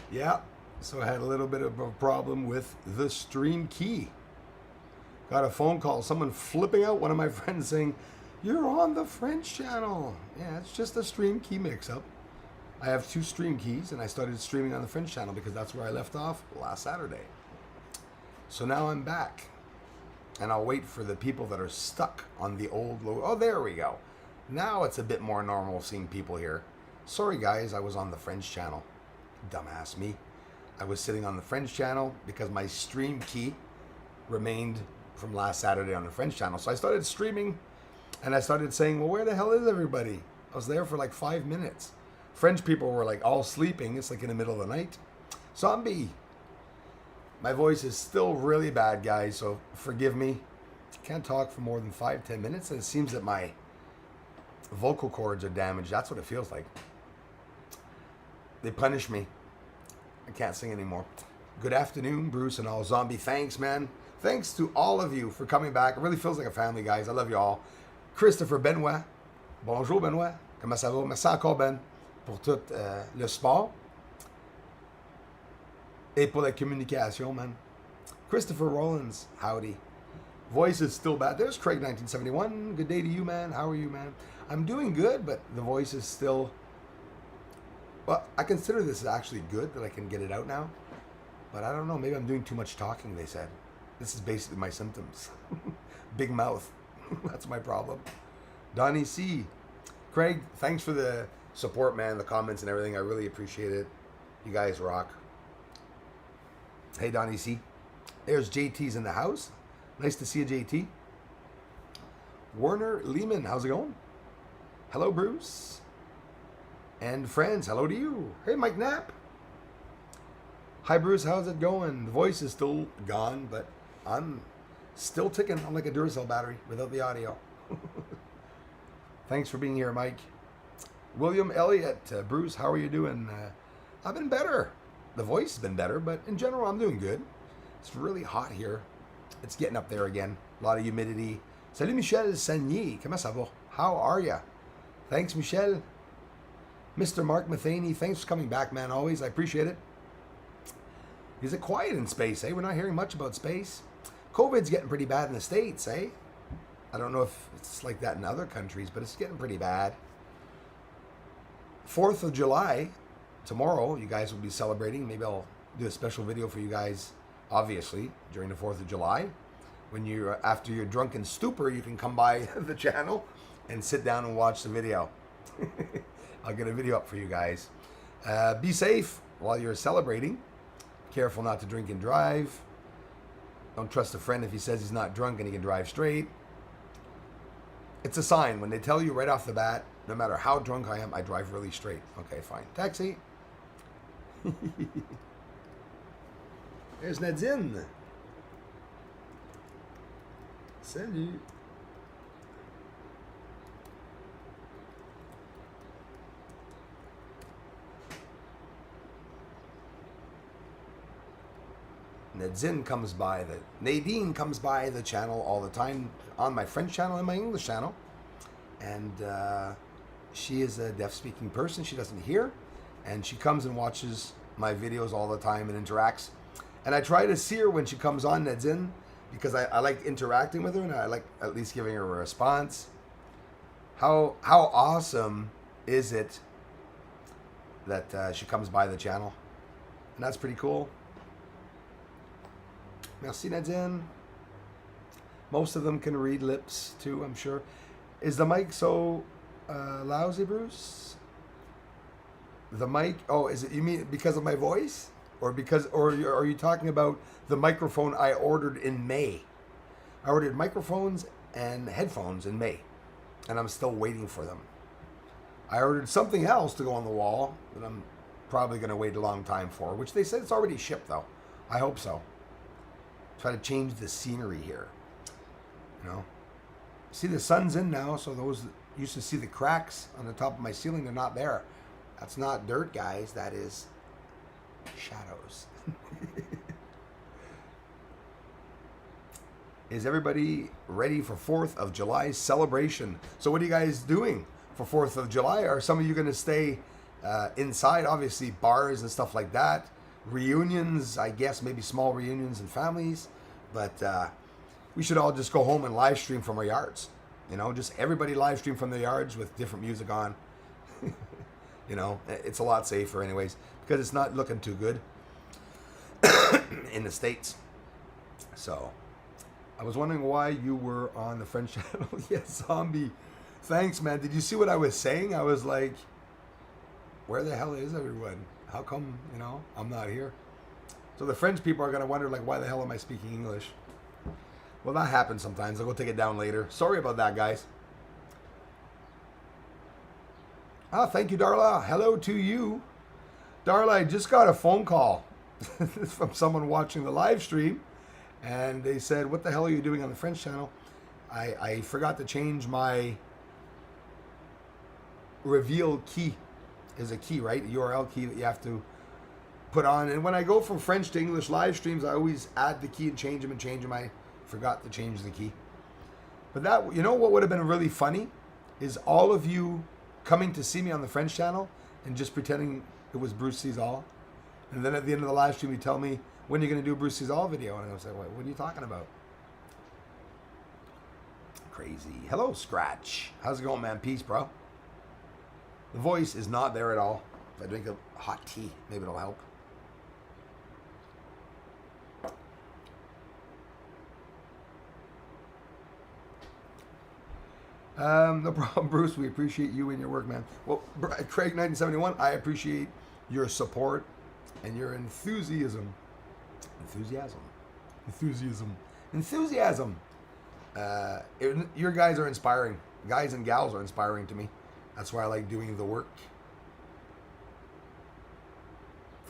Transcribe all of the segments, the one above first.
Yeah, so I had a little bit of a problem with the stream key. Got a phone call, someone flipping out, one of my friends saying, "You're on the French channel." Yeah, it's just a stream key mix up. I have two stream keys, and I started streaming on the French channel because that's where I left off last Saturday. So now I'm back, and I'll wait for the people that are stuck on the old low. Oh, there we go. Now it's a bit more normal seeing people here. Sorry, guys, I was on the French channel. Dumbass me. I was sitting on the French channel because my stream key remained from last Saturday on the French channel. So I started streaming, and I started saying, well, where the hell is everybody? I was there for like 5 minutes. French people were like all sleeping. It's like in the middle of the night. Zombie. My voice is still really bad, guys, so forgive me. Can't talk for more than 5-10 minutes, and it seems that my vocal cords are damaged. That's what it feels like. They punish me. I can't sing anymore. Good afternoon, Bruce and all. Zombie, thanks, man. Thanks to all of you for coming back. It really feels like a family, guys. I love you all. Christopher Benoit. Bonjour, Benoit. Comment ça va? Merci encore, Ben, pour tout le sport. Et pour la communication, man. Christopher Rollins, howdy. Voice is still bad. There's Craig 1971. Good day to you, man. How are you, man? I'm doing good, but the voice is still... Well, I consider this actually good that I can get it out now. But I don't know. Maybe I'm doing too much talking, they said. This is basically my symptoms. Big mouth. That's my problem. Donnie C. Craig, thanks for the support, man. The comments and everything. I really appreciate it. You guys rock. Hey, Donnie C. There's JT's in the house. Nice to see you, JT. Werner Lehman, how's it going? Hello, Bruce. And friends, hello to you. Hey, Mike Knapp. Hi, Bruce, how's it going? The voice is still gone, but I'm still ticking. I'm like a Duracell battery without the audio. Thanks for being here, Mike. William Elliott, Bruce, how are you doing? I've been better. The voice has been better, but in general, I'm doing good. It's really hot here. It's getting up there again. A lot of humidity. Salut, Michel Sagnier. Comment ça va? How are ya? Thanks, Michel. Mr. Mark Matheny, thanks for coming back, man. Always, I appreciate it. Is it quiet in space, eh? We're not hearing much about space. COVID's getting pretty bad in the States, eh? I don't know if it's like that in other countries, but it's getting pretty bad. 4th of July, tomorrow, you guys will be celebrating. Maybe I'll do a special video for you guys, obviously, during the 4th of July. When you're, after your drunken stupor, you can come by the channel and sit down and watch the video. I'll get a video up for you guys. Be safe while you're celebrating. Careful not to drink and drive. Don't trust a friend if he says he's not drunk and he can drive straight. It's a sign. When they tell you right off the bat, no matter how drunk I am, I drive really straight. Okay, fine. Taxi. There's Nadine. Salut. Nadine comes by the channel all the time on my French channel and my English channel, and she is a deaf-speaking person. She doesn't hear, and she comes and watches my videos all the time and interacts. And I try to see her when she comes on, Nadine, because I like interacting with her and I like at least giving her a response. How awesome is it that she comes by the channel? And that's pretty cool. Merci, Nadine. Most of them can read lips too, I'm sure. Is the mic so lousy, Bruce? The mic? Oh, is it? You mean because of my voice, or are you talking about the microphone I ordered in May? I ordered microphones and headphones in May, and I'm still waiting for them. I ordered something else to go on the wall that I'm probably going to wait a long time for, which they said it's already shipped though. I hope so. Try to change the scenery here. You know, see, the sun's in now, so those that used to see the cracks on the top of my ceiling, they're not there. That's not dirt, guys. That is shadows. Is everybody ready for 4th of July celebration? So what are you guys doing for 4th of July? Are some of you going to stay inside? Obviously, bars and stuff like that. Reunions, I guess, maybe small reunions and families. But we should all just go home and live stream from our yards. You know, just everybody live stream from their yards with different music on. You know, it's a lot safer anyways, because it's not looking too good in the States. So, I was wondering why you were on the French channel. Yes, Zombie. Thanks, man. Did you see what I was saying? I was like, where the hell is everyone? How come, you know, I'm not here? So the French people are going to wonder, like, why the hell am I speaking English? Well, that happens sometimes. I'll go take it down later. Sorry about that, guys. Thank you, Darla. Hello to you. Darla, I just got a phone call from someone watching the live stream, and they said, what the hell are you doing on the French channel? I forgot to change my reveal key. Is a key, right? A URL key that you have to put on. And when I go from French to English live streams, I always add the key and change them. I forgot to change the key. But that, you know what would have been really funny is all of you coming to see me on the French channel and just pretending it was Bruce Sees All. And then at the end of the live stream, you tell me, when are you going to do a Bruce Sees All video? And I was like, what are you talking about? Crazy. Hello, Scratch. How's it going, man? Peace, bro. The voice is not there at all. If I drink a hot tea, maybe it'll help. No problem, Bruce. We appreciate you and your work, man. Well, Craig 1971, I appreciate your support and your enthusiasm. Your guys are inspiring. Guys and gals are inspiring to me. That's why I like doing the work.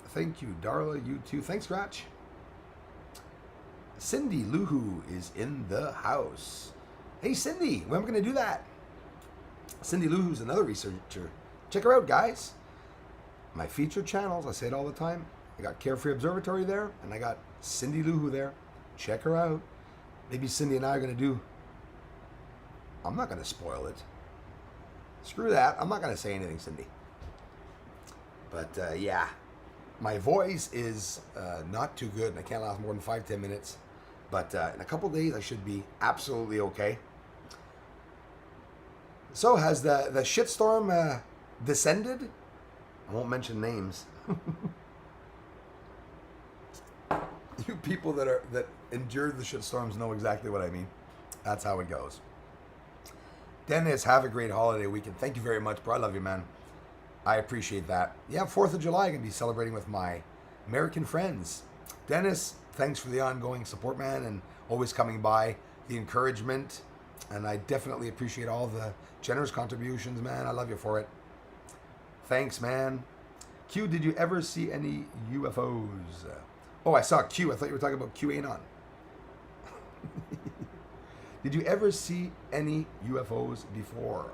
Thank you, Darla. You too. Thanks, Scratch. Cindy Luhu is in the house. Hey, Cindy, when am I going to do that? Cindy Luhu's another researcher. Check her out, guys. My featured channels, I say it all the time. I got Carefree Observatory there, and I got Cindy Luhu there. Check her out. Maybe Cindy and I are going to do... I'm not going to spoil it. Screw that. I'm not going to say anything, Cindy. But, yeah. My voice is not too good, and I can't last more than 5-10 minutes. But in a couple days, I should be absolutely okay. So, has the shitstorm descended? I won't mention names. You people that endured the shitstorms know exactly what I mean. That's how it goes. Dennis, have a great holiday weekend. Thank you very much, bro. I love you, man. I appreciate that. Yeah, 4th of July, I'm going to be celebrating with my American friends. Dennis, thanks for the ongoing support, man, and always coming by, the encouragement, and I definitely appreciate all the generous contributions, man. I love you for it. Thanks, man. Q, did you ever see any UFOs? Oh, I saw Q. I thought you were talking about QAnon. Did you ever see any UFOs before?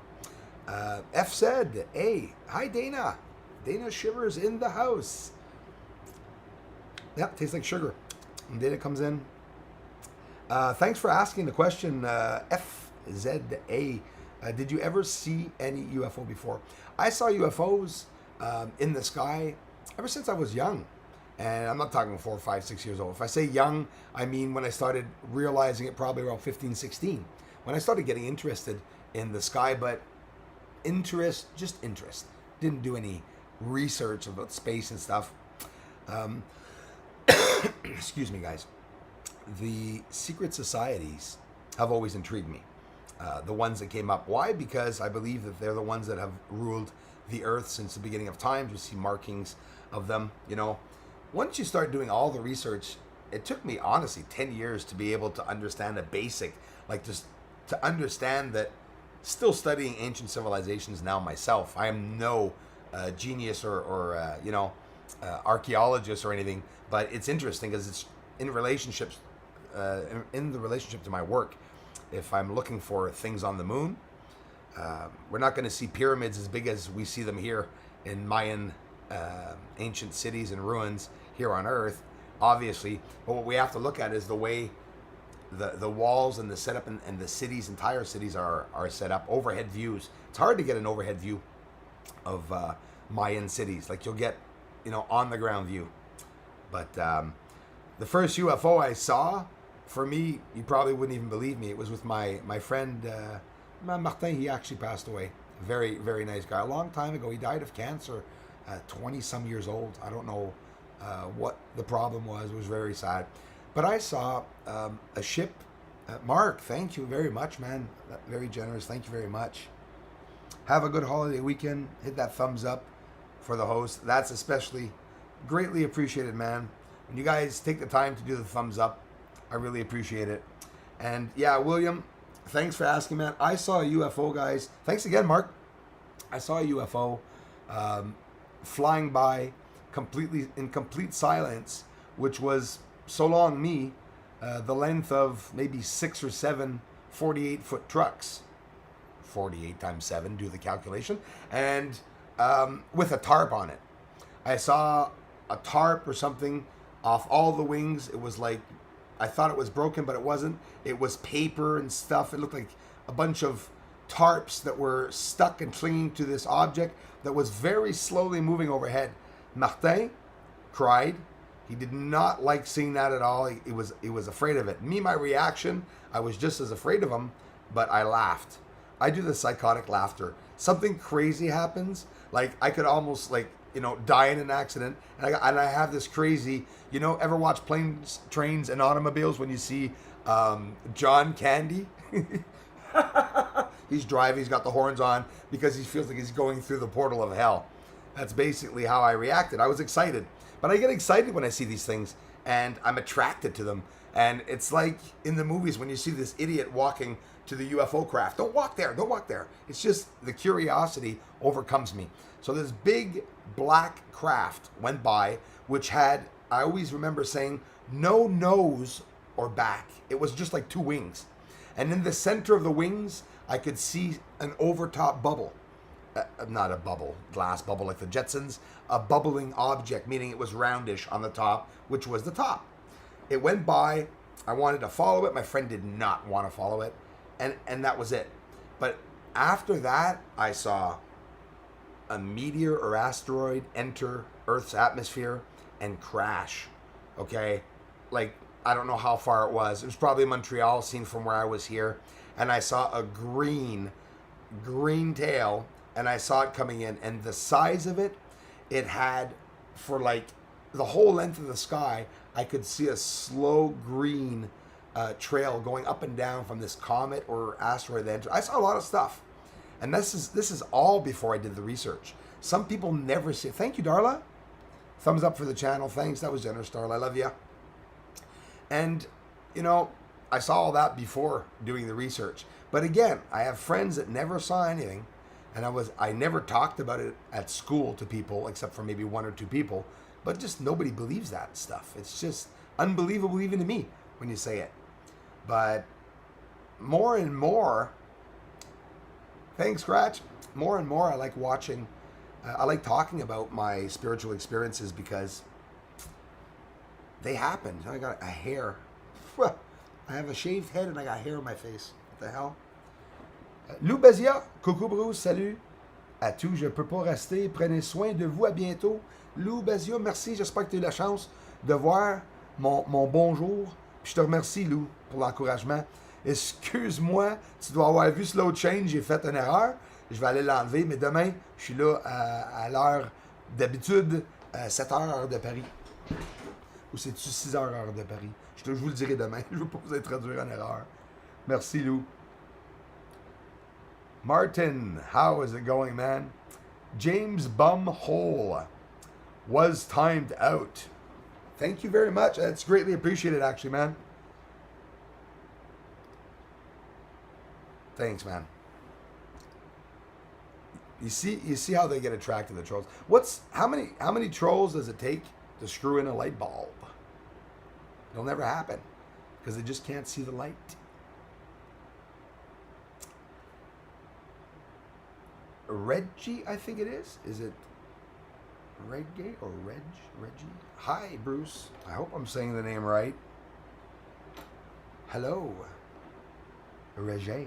F said, hey, hi Dana. Dana Shivers in the house. Yep, tastes like sugar. And Dana comes in. Thanks for asking the question, FZA. Did you ever see any UFO before? I saw UFOs in the sky ever since I was young. And I'm not talking 4, 5, 6 years old. If I say young, I mean when I started realizing it, probably around 15, 16. When I started getting interested in the sky, but just interest. Didn't do any research about space and stuff. Excuse me, guys. The secret societies have always intrigued me. The ones that came up. Why? Because I believe that they're the ones that have ruled the earth since the beginning of time. You see markings of them, you know. Once you start doing all the research, it took me, honestly, 10 years to be able to understand a basic, like just to understand that, still studying ancient civilizations now myself. I am no genius or archaeologist or anything, but it's interesting because it's in relationships, in the relationship to my work. If I'm looking for things on the moon, we're not going to see pyramids as big as we see them here in Mayan ancient cities and ruins here on Earth, obviously. But what we have to look at is the way the walls and the setup and the cities, entire cities are set up. Overhead views. It's hard to get an overhead view of Mayan cities. Like you'll get, on the ground view. But the first UFO I saw, for me, you probably wouldn't even believe me. It was with my friend Martin. He actually passed away. Very, very nice guy. A long time ago, he died of cancer at 20 some years old. I don't know what the problem was. It was very sad. But I saw a ship. Mark, thank you very much, man. Very generous. Thank you very much. Have a good holiday weekend. Hit that thumbs up for the host. That's especially greatly appreciated, man. When you guys take the time to do the thumbs up, I really appreciate it. And yeah, William, thanks for asking, man. I saw a UFO, guys. Thanks again, Mark. I saw a UFO flying by completely in complete silence, which was, so long me, the length of maybe 6 or 7 48-foot trucks. 48 times 7, do the calculation. And with a tarp on it. I saw a tarp or something off all the wings. It was like, I thought it was broken, but it wasn't. It was paper and stuff. It looked like a bunch of tarps that were stuck and clinging to this object that was very slowly moving overhead. Martin cried. He did not like seeing that at all. He was afraid of it. Me, my reaction, I was just as afraid of him, but I laughed. I do the psychotic laughter. Something crazy happens, like I could almost die in an accident, and I have this crazy, ever watch Planes, Trains, and Automobiles when you see John Candy? He's driving, he's got the horns on because he feels like he's going through the portal of hell. That's basically how I reacted. I was excited, but I get excited when I see these things, and I'm attracted to them. And it's like in the movies when you see this idiot walking to the UFO craft. Don't walk there, don't walk there. It's just the curiosity overcomes me. So this big black craft went by, which had, I always remember saying, no nose or back. It was just like 2 wings. And in the center of the wings, I could see an overtop bubble. Not a bubble, glass bubble like the Jetsons, a bubbling object, meaning it was roundish on the top, which was the top. It went by. I wanted to follow it. My friend did not want to follow it. And that was it. But after that, I saw a meteor or asteroid enter Earth's atmosphere and crash. Okay? Like, I don't know how far it was. It was probably Montreal, seen from where I was here. And I saw a green tail, and I saw it coming in. And the size of it, it had, for like the whole length of the sky, I could see a slow green trail going up and down from this comet or asteroid that entered. I saw a lot of stuff. And this is all before I did the research. Some people never see it. Thank you, Darla. Thumbs up for the channel. Thanks. That was generous, Darla. I love you. And, I saw all that before doing the research. But again, I have friends that never saw anything. And I never talked about it at school to people, except for maybe 1 or 2 people. But just nobody believes that stuff. It's just unbelievable even to me when you say it. But more and more, thanks, Scratch. More and more I like watching, I like talking about my spiritual experiences because they happened. I got a hair. I have a shaved head and I got hair on my face. What the hell? Lou Bezia, coucou Bruce, salut à tous. Je peux pas rester. Prenez soin de vous. À bientôt. Lou Bezia, merci. J'espère que tu as eu la chance de voir mon bonjour. Puis je te remercie, Lou, pour l'encouragement. Excuse-moi, tu dois avoir vu Slow Change, j'ai fait une erreur. Je vais aller l'enlever, mais demain, je suis là à l'heure d'habitude, 7h heure de Paris. Ou c'est-tu 6h heure de Paris? Je vous le dirai demain. Je ne veux pas vous introduire en erreur. Merci, Lou. Martin, how is it going, man? James Bumhole was timed out. Thank you very much. That's greatly appreciated, actually, man. Thanks, man. You see how they get attracted to the trolls. How many trolls does it take to screw in a light bulb? It'll never happen because they just can't see the light. Reggie, I think it is. Is it Reggie or Reggie? Hi, Bruce. I hope I'm saying the name right. Hello, Roger.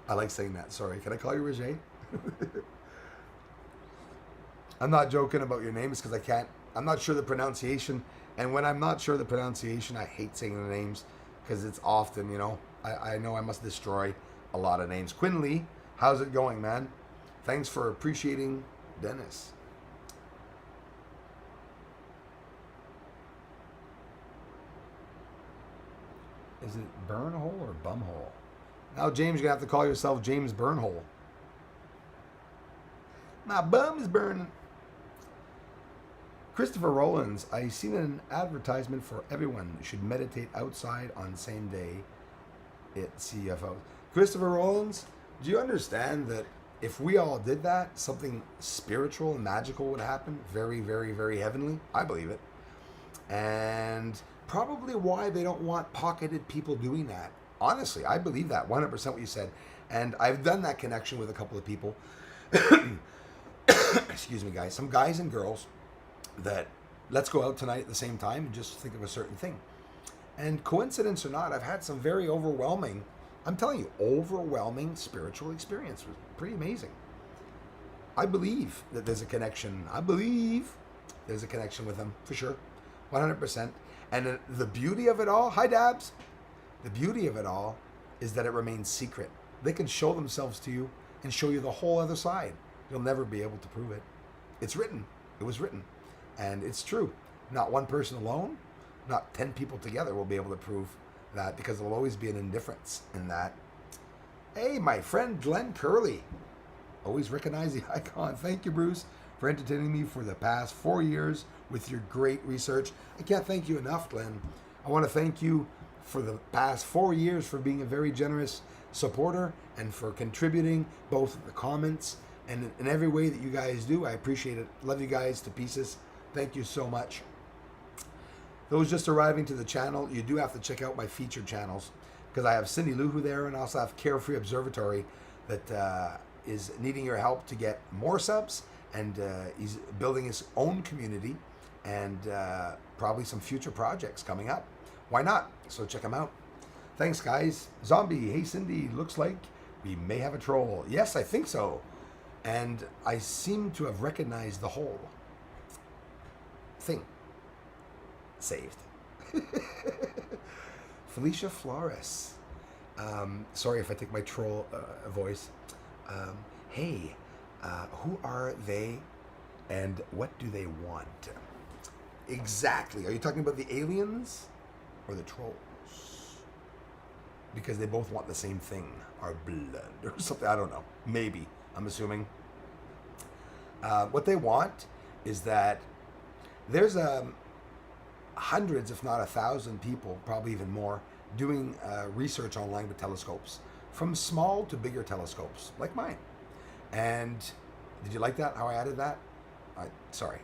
I like saying that. Sorry. Can I call you Roger? I'm not joking about your names because I can't. I'm not sure the pronunciation. And when I'm not sure the pronunciation, I hate saying the names because it's often, I know I must destroy a lot of names. Quinley, how's it going, man? Thanks for appreciating Dennis. Is it Burnhole or Bumhole? Now, James, you're going to have to call yourself James Burnhole. My bum is burning. Christopher Rollins, I seen an advertisement for everyone should meditate outside on same day at CFO. Christopher Rollins, do you understand that if we all did that, something spiritual and magical would happen? Very, very, very heavenly. I believe it. And probably why they don't want pocketed people doing that. Honestly, I believe that 100% what you said. And I've done that connection with a couple of people. Excuse me, guys. Some guys and girls that let's go out tonight at the same time and just think of a certain thing. And coincidence or not, I've had some very overwhelming, I'm telling you, overwhelming spiritual experience. It was pretty amazing. I believe that there's a connection. I believe there's a connection with them, for sure. 100%. And the beauty of it all, hi Dabs, the beauty of it all is that it remains secret. They can show themselves to you and show you the whole other side. You'll never be able to prove it. It's written. It was written. And it's true. Not one person alone, not 10 people together will be able to prove that, because there'll always be an indifference in that. Hey, my friend Glenn Curley. Always recognize the icon. Thank you, Bruce, for entertaining me for the past 4 years with your great research. I can't thank you enough, Glenn. I want to thank you for the past 4 years for being a very generous supporter and for contributing both the comments and in every way that you guys do. I appreciate it. Love you guys to pieces. Thank you so much. Those just arriving to the channel, you do have to check out my featured channels, because I have Cindy Luhu there, and I also have Carefree Observatory that is needing your help to get more subs, and he's building his own community and probably some future projects coming up. Why not? So check him out. Thanks, guys. Zombie, hey Cindy, looks like we may have a troll. Yes, I think so. And I seem to have recognized the whole thing. Saved. Felicia Flores. Sorry if I take my troll voice. Hey, who are they and what do they want? Exactly. Are you talking about the aliens or the trolls? Because they both want the same thing. Our blood or something. I don't know. Maybe. I'm assuming. What they want is that there's hundreds, if not 1,000 people, probably even more, doing research online with telescopes, from small to bigger telescopes, like mine. And did you like that, how I added that? Sorry.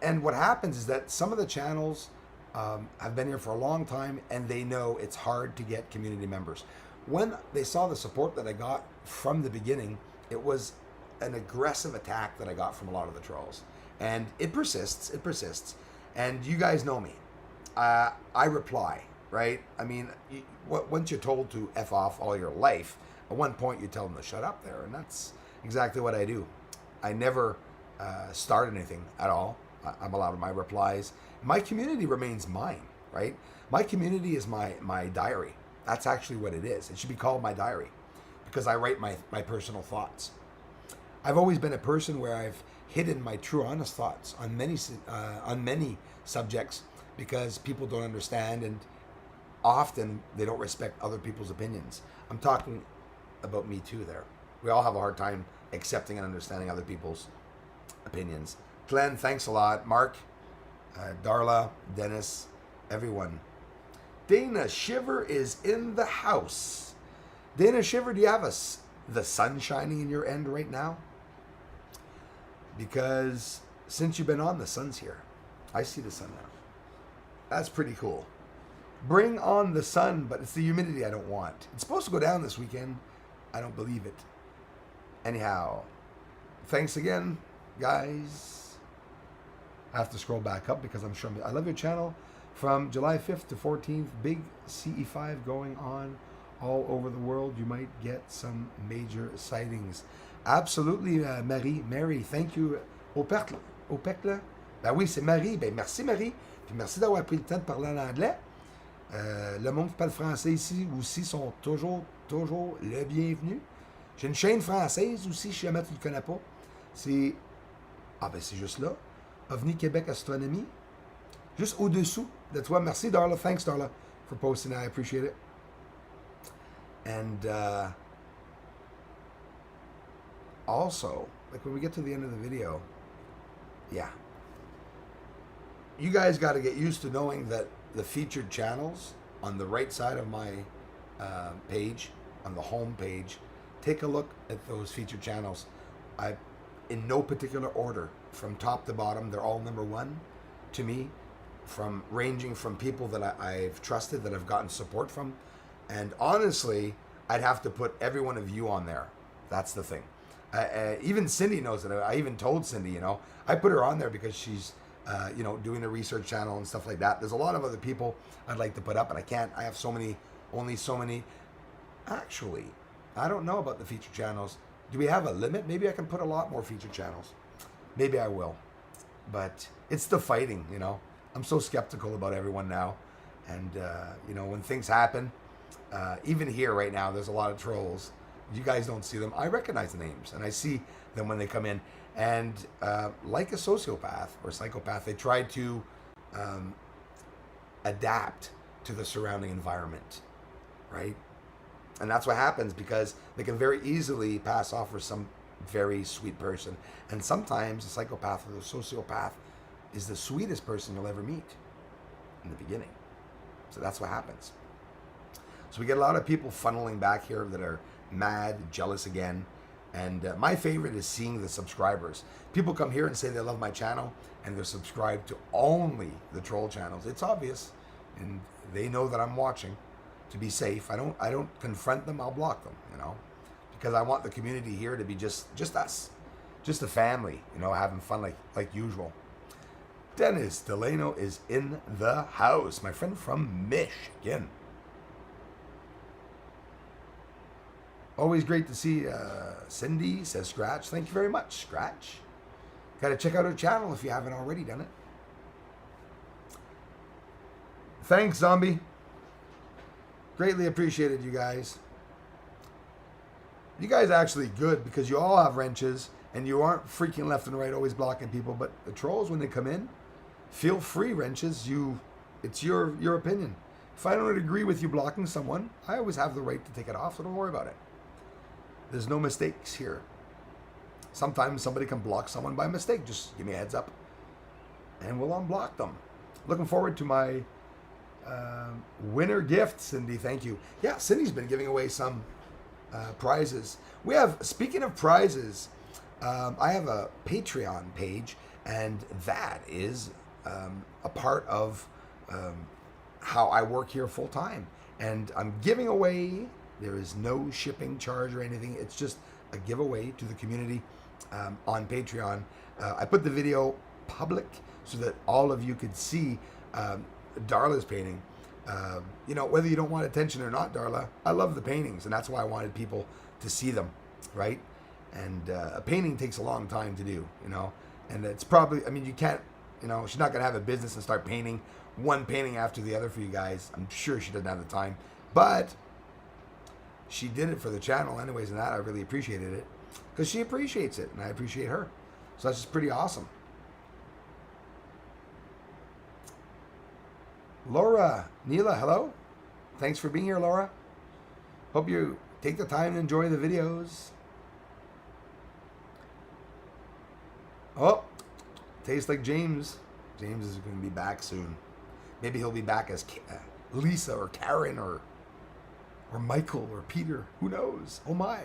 And what happens is that some of the channels have been here for a long time, and they know it's hard to get community members. When they saw the support that I got from the beginning, it was an aggressive attack that I got from a lot of the trolls. And it persists, And you guys know me. I reply, right? I mean, once you're told to F off all your life, at one point you tell them to shut up there. And that's exactly what I do. I never start anything at all. I'm allowed my replies. My community remains mine, right? My community is my diary. That's actually what it is. It should be called my diary, because I write my personal thoughts. I've always been a person where I've hidden my true, honest thoughts on many subjects, because people don't understand, and often they don't respect other people's opinions. I'm talking about me too there. We all have a hard time accepting and understanding other people's opinions. Glenn, thanks a lot. Mark, Darla, Dennis, everyone. Dana Shiver is in the house. Dana Shiver, do you have the sun shining in your end right now? Because since you've been on, the sun's here. I see the sun now. That's pretty cool. Bring on the sun, but it's the humidity I don't want. It's supposed to go down this weekend. I don't believe it. Anyhow, thanks again, guys. I have to scroll back up because I'm sure I love your channel. From July 5th to 14th, big CE5 going on all over the world. You might get some major sightings. Absolutely, Mary, thank you. Au peuple, là? Ben oui, c'est Marie. Ben merci, Marie. Puis merci d'avoir pris le temps de parler en anglais. Le monde qui parle français ici aussi sont toujours le bienvenu. J'ai une chaîne française aussi, si jamais tu ne le connais pas. C'est... Ah ben c'est juste là. OVNI Québec Astronomie. Juste au-dessous de toi. Merci, Darla. Thanks, Darla, for posting. I appreciate it. And also, like when we get to the end of the video, yeah. You guys got to get used to knowing that the featured channels on the right side of my page, on the home page, take a look at those featured channels. In no particular order, from top to bottom, they're all number one to me, ranging from people that I've trusted, that I've gotten support from. And honestly, I'd have to put every one of you on there. That's the thing. Even Cindy knows that. I even told Cindy, I put her on there because she's, doing a research channel and stuff like that. There's a lot of other people I'd like to put up, and I can't. I have only so many. Actually, I don't know about the feature channels. Do we have a limit? Maybe I can put a lot more feature channels. Maybe I will. But it's the fighting, I'm so skeptical about everyone now. And, when things happen, even here right now, there's a lot of trolls. You guys don't see them. I recognize the names, and I see them when they come in. And like a sociopath or psychopath, they try to adapt to the surrounding environment, right? And that's what happens, because they can very easily pass off for some very sweet person. And sometimes a psychopath or a sociopath is the sweetest person you'll ever meet in the beginning. So that's what happens. So we get a lot of people funneling back here that are mad, jealous again. And my favorite is seeing the subscribers. People come here and say they love my channel, and they're subscribed to only the troll channels. It's obvious, and they know that I'm watching. To be safe, I don't confront them. I'll block them, because I want the community here to be just us, just a family, having fun like usual. Dennis Delano is in the house, my friend from Michigan. Always great to see Cindy, says Scratch. Thank you very much, Scratch. Got to check out her channel if you haven't already done it. Thanks, Zombie. Greatly appreciated, you guys. You guys are actually good, because you all have wrenches and you aren't freaking left and right always blocking people. But the trolls, when they come in, feel free, wrenches. It's your opinion. If I don't agree with you blocking someone, I always have the right to take it off, so don't worry about it. There's no mistakes here. Sometimes somebody can block someone by mistake. Just give me a heads up, and we'll unblock them. Looking forward to my winner gift, Cindy. Thank you. Yeah, Cindy's been giving away some prizes. We have, speaking of prizes, I have a Patreon page, and that is a part of how I work here full time. And I'm giving away, there is no shipping charge or anything. It's just a giveaway to the community on Patreon. I put the video public so that all of you could see Darla's painting. Whether you don't want attention or not, Darla, I love the paintings, and that's why I wanted people to see them, right? And a painting takes a long time to do, and it's probably, you can't, she's not going to have a business and start painting one painting after the other for you guys. I'm sure she doesn't have the time, but she did it for the channel anyways, and that I really appreciated it, because she appreciates it, and I appreciate her. So that's just pretty awesome. Laura, Neela, hello. Thanks for being here, Laura. Hope you take the time to enjoy the videos. Oh, tastes like James. James is going to be back soon. Maybe he'll be back as Lisa or Karen or Michael or Peter. Who knows? Oh my.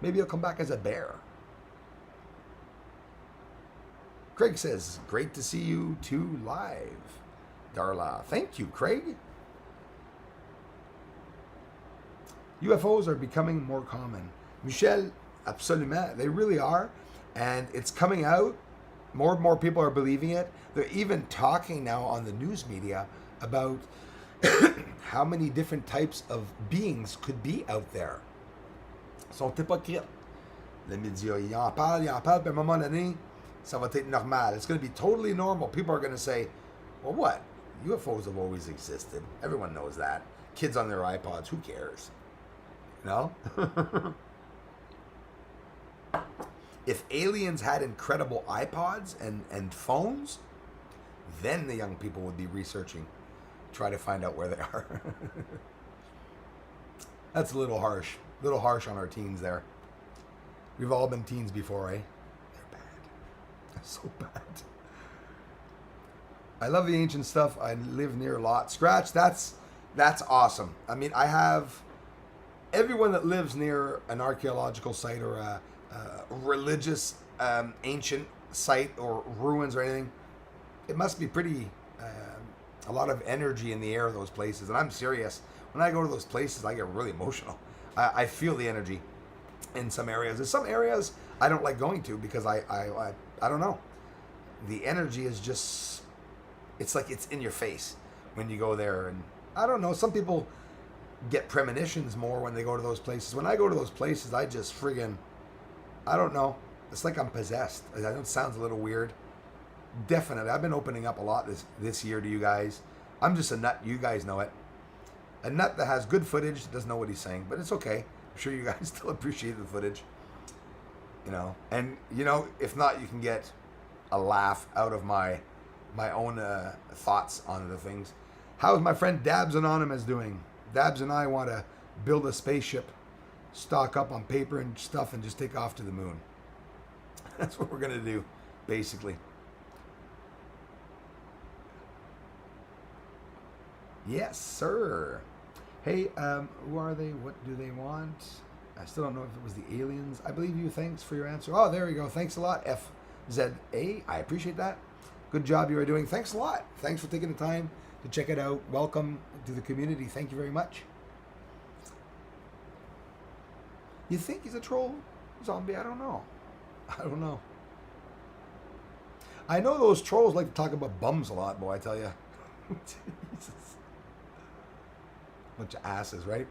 Maybe he'll come back as a bear. Craig says, great to see you too live. Darla, thank you, Craig. UFOs are becoming more common. Michelle, absolument. They really are. And it's coming out More and more people are believing it. They're even talking now on the news media about how many different types of beings could be out there. Ils sont hypocrites. Les médias, ils en parlent, puis à un moment donné, ça va être normal. It's going to be totally normal. People are going to say, well, what? UFOs have always existed. Everyone knows that. Kids on their iPods, who cares? You know? If aliens had incredible iPods and phones, then the young people would be researching, try to find out where they are. That's a little harsh. A little harsh on our teens there. We've all been teens before, eh? They're bad. They're so bad. I love the ancient stuff. I live near a lot. Scratch, that's awesome. I mean, I have everyone that lives near an archaeological site or a religious ancient site or ruins or anything. It must be pretty a lot of energy in the air of those places. And I'm serious. When I go to those places, I get really emotional. I feel the energy in some areas. There's some areas I don't like going to because I don't know. The energy is just, it's like it's in your face when you go there. And I don't know, some people get premonitions more when they go to those places. When I go to those places, I just friggin', I don't know. It's like I'm possessed. I know it sounds a little weird. Definitely. I've been opening up a lot this year to you guys. I'm just a nut. You guys know it. A nut that has good footage, doesn't know what he's saying, but it's okay. I'm sure you guys still appreciate the footage. You know, and you know, if not, you can get a laugh out of my own thoughts on the things. How's my friend Dabs Anonymous doing? Dabs and I want to build a spaceship, stock up on paper and stuff, and just take off to the moon. That's what we're gonna do, basically. Yes, sir. Hey, who are they? What do they want? I still don't know if it was the aliens. I believe you. Thanks for your answer. Oh, there you go. Thanks a lot, FZA. I appreciate that. Good job you are doing. Thanks a lot. Thanks for taking the time to check it out. Welcome to the community. Thank you very much. You think he's a troll zombie? I don't know. I don't know. I know those trolls like to talk about bums a lot, boy, I tell you. Jesus. Bunch of asses, right?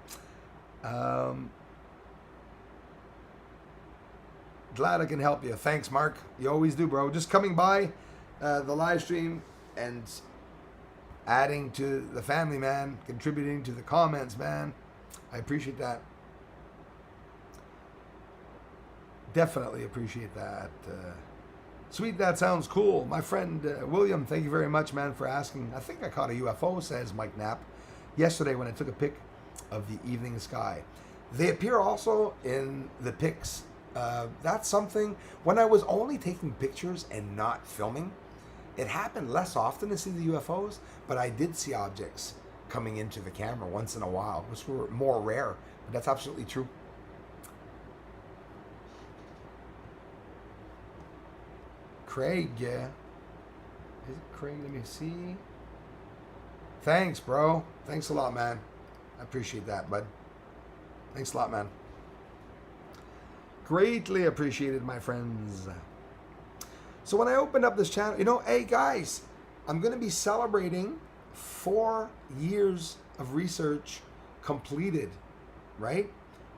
Glad I can help you. Thanks, Mark. You always do, bro. Just coming by the live stream and adding to the family, man. Contributing to the comments, man. I appreciate that. Definitely appreciate that. Sweet, that sounds cool. My friend William, thank you very much, man, for asking. I think I caught a UFO, says Mike Knapp, yesterday when I took a pic of the evening sky. They appear also in the pics. That's something, when I was only taking pictures and not filming, it happened less often to see the UFOs, but I did see objects coming into the camera once in a while, which were more rare, but that's absolutely true. Craig, yeah. Is it Craig? Let me see. Thanks, bro. Thanks a lot, man. I appreciate that, bud. Thanks a lot, man. Greatly appreciated, my friends. So when I opened up this channel, you know, hey guys, I'm going to be celebrating 4 years of research completed, right?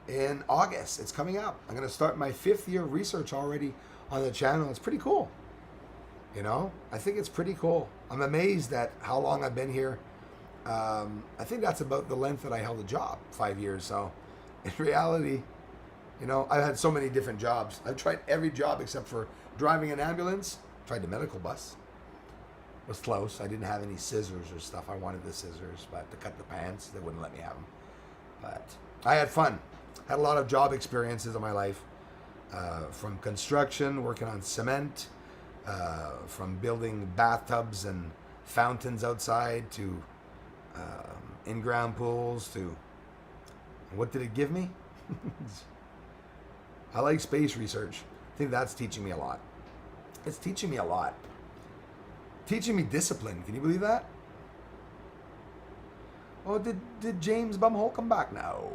In August, it's coming up. I'm going to start my 5th year of research already on the channel. It's pretty cool. You know, I think it's pretty cool. I'm amazed at how long I've been here. I think that's about the length that I held a job, 5 years. So in reality, you know, I've had so many different jobs. I've tried every job except for driving an ambulance. Tried the medical bus. It was close. I didn't have any scissors or stuff. I wanted the scissors, but to cut the pants, they wouldn't let me have them. But I had fun. Had a lot of job experiences in my life. From construction, working on cement, from building bathtubs and fountains outside to in-ground pools to, what did it give me? I like space research. I think that's teaching me a lot. It's teaching me a lot. Teaching me discipline. Can you believe that? Oh, did James Bumhole come back? No.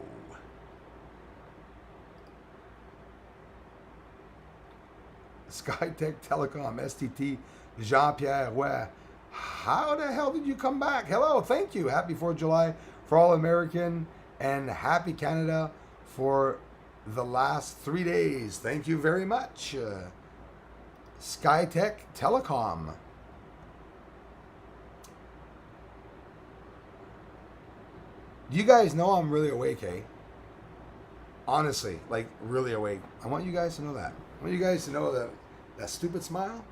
Skytech Telecom, STT, Jean-Pierre, where? How the hell did you come back? Hello, thank you. Happy 4th of July for all American, and happy Canada for the last 3 days. Thank you very much. Skytech Telecom. You guys know I'm really awake, eh? Honestly, like really awake. I want you guys to know that. I want you guys to know that stupid smile,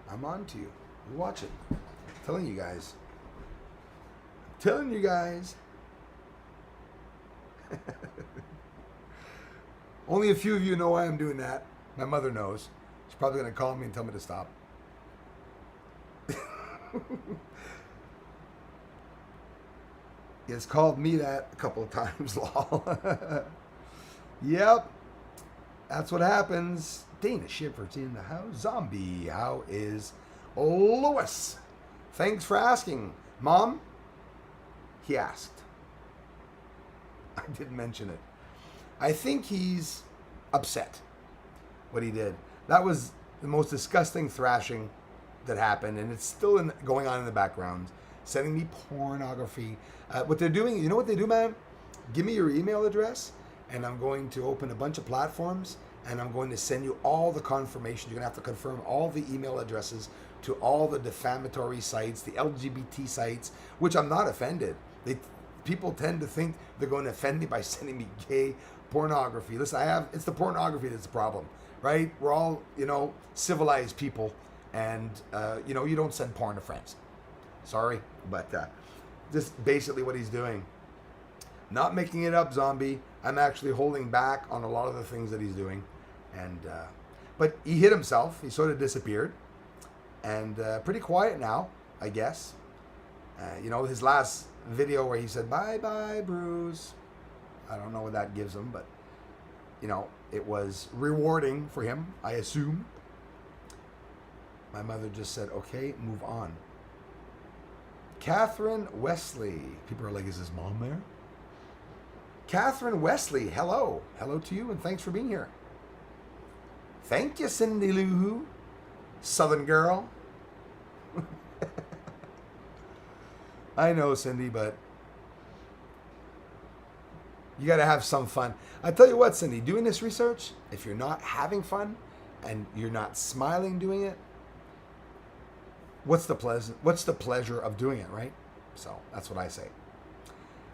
I'm on to you. You watch it. I'm telling you guys. I'm telling you guys. Only a few of you know why I'm doing that. My mother knows. She's probably going to call me and tell me to stop. It's called me that a couple of times, lol. Yep. That's what happens. Dana Schiffer's in the house. Zombie, how is Lois? Thanks for asking. Mom? He asked. I didn't mention it. I think he's upset what he did. That was the most disgusting thrashing that happened, and it's still going on in the background. Sending me pornography. What they're doing, you know what they do, man? Give me your email address, and I'm going to open a bunch of platforms, and I'm going to send you all the confirmation. You're going to have to confirm all the email addresses to all the defamatory sites, the LGBT sites, which I'm not offended. People tend to think they're going to offend me by sending me gay pornography. Listen, it's the pornography that's the problem, right? We're all, civilized people, and, you don't send porn to friends. Sorry, but just basically what he's doing. Not making it up, Zombie. I'm actually holding back on a lot of the things that he's doing. And but he hit himself. He sort of disappeared. And pretty quiet now, I guess. His last video where he said, bye-bye, Bruce. I don't know what that gives him, but, it was rewarding for him, I assume. My mother just said, okay, move on. Catherine Wesley. People are like, is his mom there? Catherine Wesley, hello. Hello to you, and thanks for being here. Thank you, Cindy Lou. Southern girl. I know, Cindy, but you got to have some fun. I tell you what, Cindy, doing this research, if you're not having fun and you're not smiling doing it, what's the pleasure of doing it, right? So that's what I say.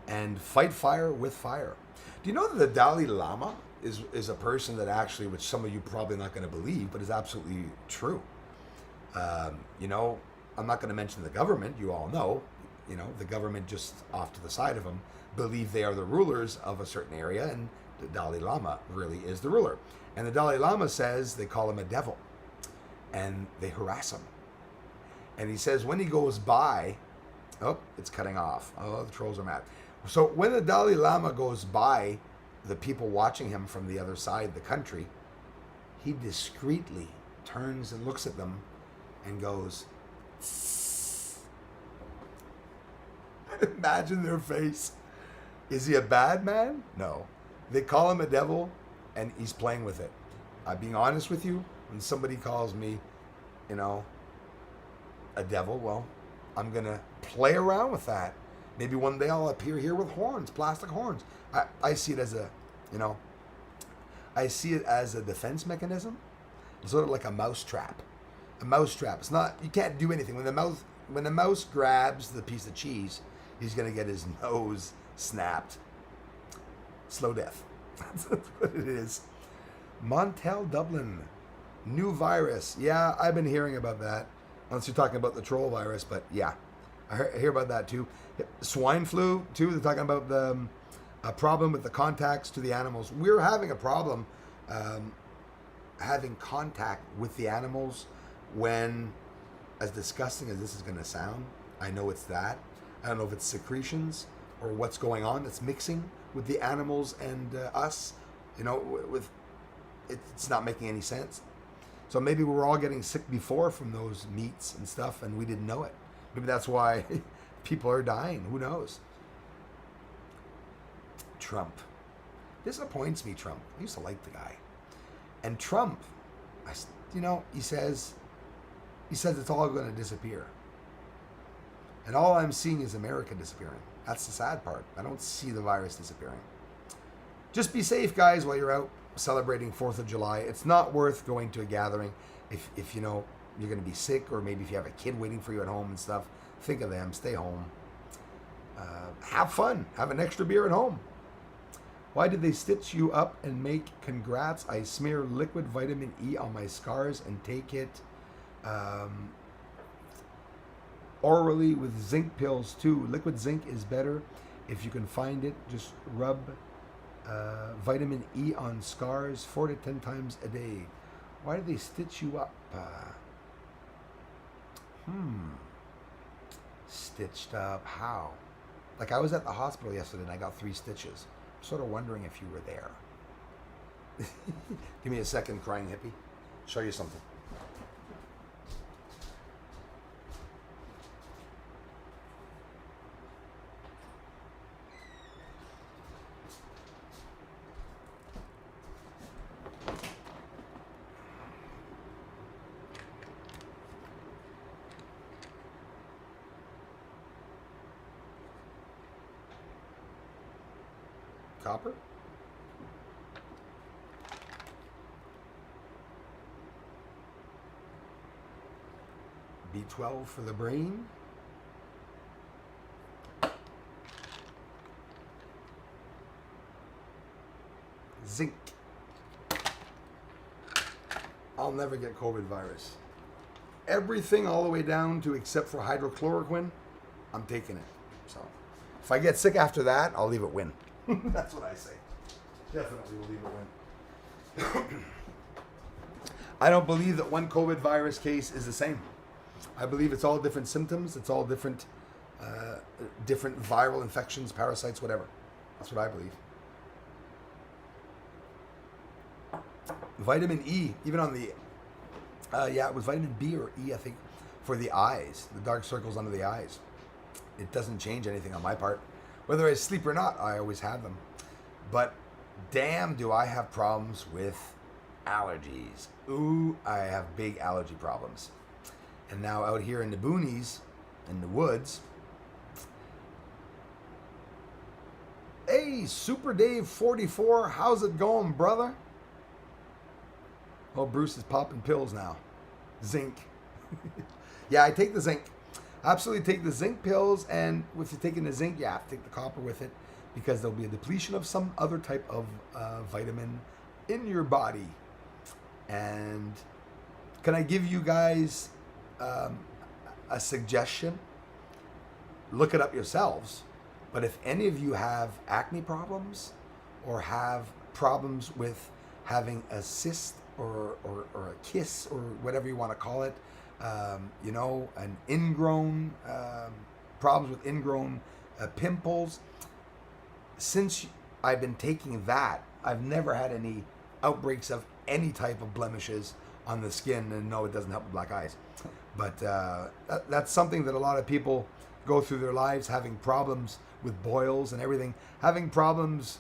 And fight fire with fire. Do you know that the Dalai Lama is a person that actually, which some of you probably not going to believe, but is absolutely true. I'm not going to mention the government. You all know, the government just off to the side of them believe they are the rulers of a certain area, and the Dalai Lama really is the ruler. And the Dalai Lama says they call him a devil, and they harass him. And he says when he goes by, oh, it's cutting off. Oh, the trolls are mad. So when the Dalai Lama goes by the people watching him from the other side of the country, he discreetly turns and looks at them and goes, imagine their face. Is he a bad man? No. They call him a devil, and he's playing with it. I'm being honest with you. When somebody calls me, a devil, well, I'm going to play around with that. Maybe one day I'll appear here with horns, plastic horns. I see it as a defense mechanism. It's sort of like a mouse trap. A mouse trap. It's not, you can't do anything. When the mouse grabs the piece of cheese, he's going to get his nose snapped. Slow death. That's what it is. Montel Dublin. New virus. Yeah, I've been hearing about that. Unless you're talking about the troll virus, but yeah, I hear about that too. Swine flu too. They're talking about a problem with the contacts to the animals. We're having a problem having contact with the animals when, as disgusting as this is going to sound, I know it's that. I don't know if it's secretions or what's going on that's mixing with the animals and us. It's not making any sense. So maybe we were all getting sick before from those meats and stuff, and we didn't know it. Maybe that's why people are dying. Who knows? Trump. Disappoints me, Trump. I used to like the guy. And Trump, He says it's all going to disappear. And all I'm seeing is America disappearing. That's the sad part. I don't see the virus disappearing. Just be safe, guys, while you're out celebrating 4th of July. It's not worth going to a gathering if you know you're going to be sick, or maybe if you have a kid waiting for you at home and stuff. Think of them. Stay home. Have fun. Have an extra beer at home. Why did they stitch you up and make congrats? I smear liquid vitamin E on my scars and take it orally with zinc pills too. Liquid zinc is better if you can find it. Just rub vitamin E on scars 4 to 10 times a day. Why did they stitch you up? Stitched up. How? Like, I was at the hospital yesterday and I got 3 stitches. I'm sort of wondering if you were there. Give me a second, crying hippie. Show you something. Copper? B12 for the brain. Zinc. I'll never get COVID virus. Everything all the way down to except for hydrochloroquine, I'm taking it. So if I get sick after that, I'll leave it win. That's what I say. Definitely will leave it win. I don't believe that one COVID virus case is the same. I believe it's all different symptoms. It's all different viral infections, parasites, whatever. That's what I believe. Vitamin E, even on the, it was vitamin B or E, I think, for the eyes, the dark circles under the eyes. It doesn't change anything on my part. Whether I sleep or not, I always have them. But damn, do I have problems with allergies. Ooh, I have big allergy problems. And now out here in the boonies, in the woods, hey, Super Dave 44, how's it going, brother? Oh, Bruce is popping pills now. Zinc. Yeah, I take the zinc. Absolutely take the zinc pills, and if you're taking the zinc, you have to take the copper with it, because there'll be a depletion of some other type of vitamin in your body. And can I give you guys a suggestion? Look it up yourselves. But if any of you have acne problems, or have problems with having a cyst or a kiss, or whatever you want to call it, an ingrown, problems with ingrown pimples. Since I've been taking that, I've never had any outbreaks of any type of blemishes on the skin, and no, it doesn't help with black eyes. But that's something that a lot of people go through their lives, having problems with boils and everything, having problems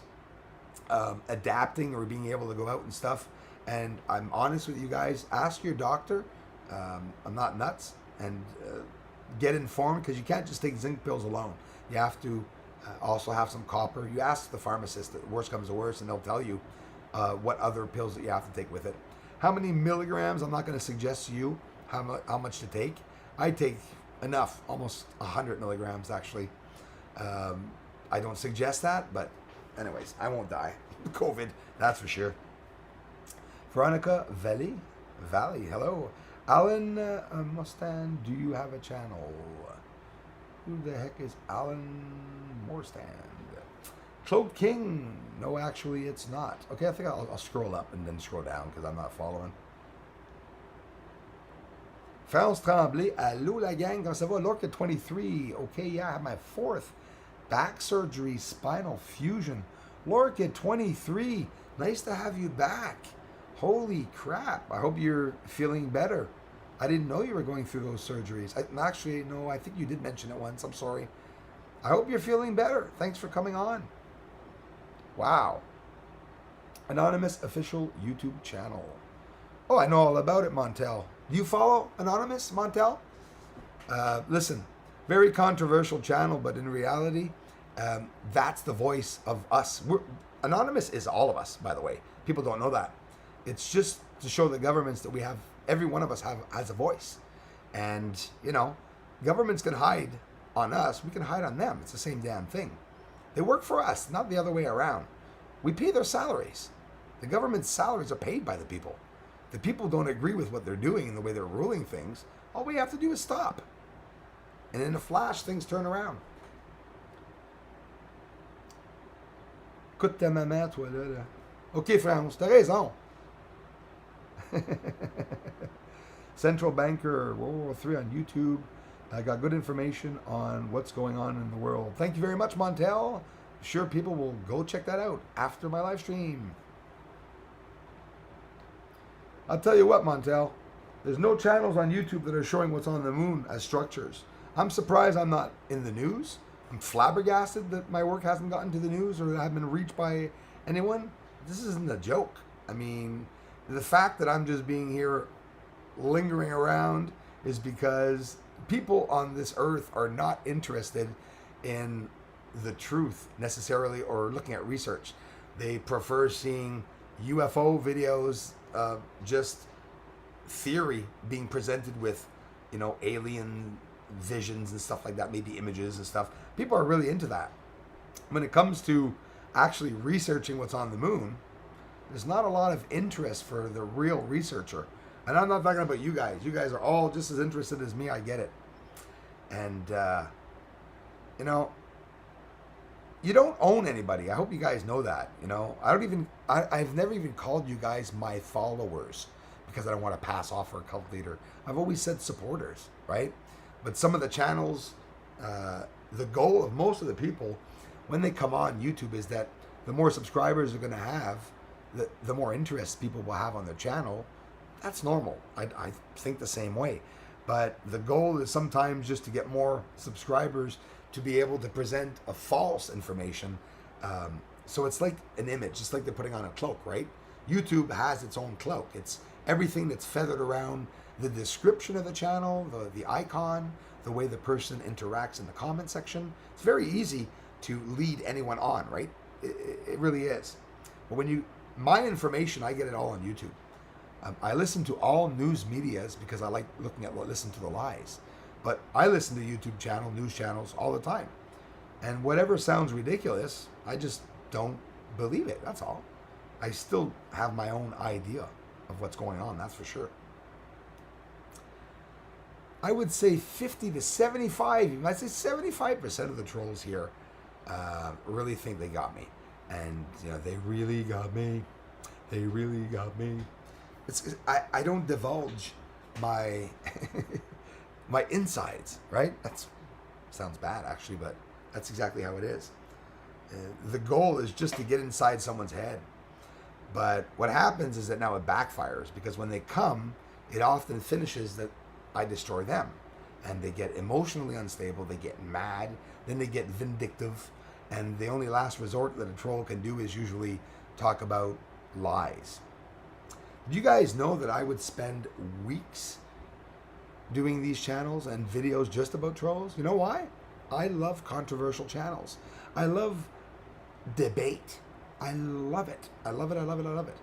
adapting or being able to go out and stuff. And I'm honest with you guys, ask your doctor. I'm not nuts, and get informed, because you can't just take zinc pills alone. You have to also have some copper. You ask the pharmacist, the worst comes to worst, and they'll tell you what other pills that you have to take with it. How many milligrams? I'm not going to suggest to you how much to take. I take enough, almost 100 milligrams actually. I don't suggest that, but anyways, I won't die. COVID, that's for sure. Veronica Valley, hello. Alan Mustang, do you have a channel? Who the heck is Alan Morstand? Cloak King, no, actually it's not. Okay, I think I'll scroll up and then scroll down, because I'm not following. France Tremblay, allô la gang, comment ça va? Lorca 23, okay, yeah, I have my 4th back surgery, spinal fusion. Lorca 23, nice to have you back. Holy crap, I hope you're feeling better. I didn't know you were going through those surgeries. Actually, no, I think you did mention it once. I'm sorry. I hope you're feeling better. Thanks for coming on. Wow. Anonymous official YouTube channel. Oh, I know all about it, Montel. Do you follow Anonymous, Montel? Listen, very controversial channel, but in reality, that's the voice of us. Anonymous is all of us, by the way. People don't know that. It's just to show the governments that we have, every one of us has a voice. And, you know, governments can hide on us, we can hide on them. It's the same damn thing. They work for us, not the other way around. We pay their salaries. The government's salaries are paid by the people. The people don't agree with what they're doing and the way they're ruling things. All we have to do is stop. And in a flash, things turn around. Écoute ta maman, toi, là. OK, France, t'as raison. Central Banker World War III on YouTube. I got good information on what's going on in the world. Thank you very much, Montel. Sure, people will go check that out after my live stream. I'll tell you what, Montel. There's no channels on YouTube that are showing what's on the moon as structures. I'm surprised I'm not in the news. I'm flabbergasted that my work hasn't gotten to the news or that I haven't been reached by anyone. This isn't a joke. I mean, the fact that I'm just being here lingering around is because people on this earth are not interested in the truth necessarily or looking at research. They prefer seeing UFO videos, just theory being presented with, you know, alien visions and stuff like that, maybe images and stuff. People are really into that. When it comes to actually researching what's on the moon, there's not a lot of interest for the real researcher. And I'm not talking about you guys. You guys are all just as interested as me. I get it. And, you know, you don't own anybody. I hope you guys know that. You know, I've never even called you guys my followers because I don't want to pass off for a cult leader. I've always said supporters, right? But some of the channels, the goal of most of the people when they come on YouTube is that the more subscribers they're going to have, the more interest people will have on their channel. That's normal. I think the same way. But the goal is sometimes just to get more subscribers to be able to present a false information. So it's like an image. It's like they're putting on a cloak, right? YouTube has its own cloak. It's everything that's feathered around the description of the channel, the icon, the way the person interacts in the comment section. It's very easy to lead anyone on, right? It really is. But when my information, I get it all on YouTube. I listen to all news medias because I like listen to the lies. But I listen to YouTube news channels all the time. And whatever sounds ridiculous, I just don't believe it. That's all. I still have my own idea of what's going on, that's for sure. I would say 50 to 75, I'd say 75% of the trolls here really think they got me. And, you know, they really got me. They really got me. I don't divulge my my insides, right? That sounds bad, actually, but that's exactly how it is. The goal is just to get inside someone's head. But what happens is that now it backfires because when they come, it often finishes that I destroy them. And they get emotionally unstable, they get mad, then they get vindictive, and the only last resort that a troll can do is usually talk about lies. Do you guys know that I would spend weeks doing these channels and videos just about trolls? You know why? I love controversial channels. I love debate. I love it. I love it, I love it, I love it.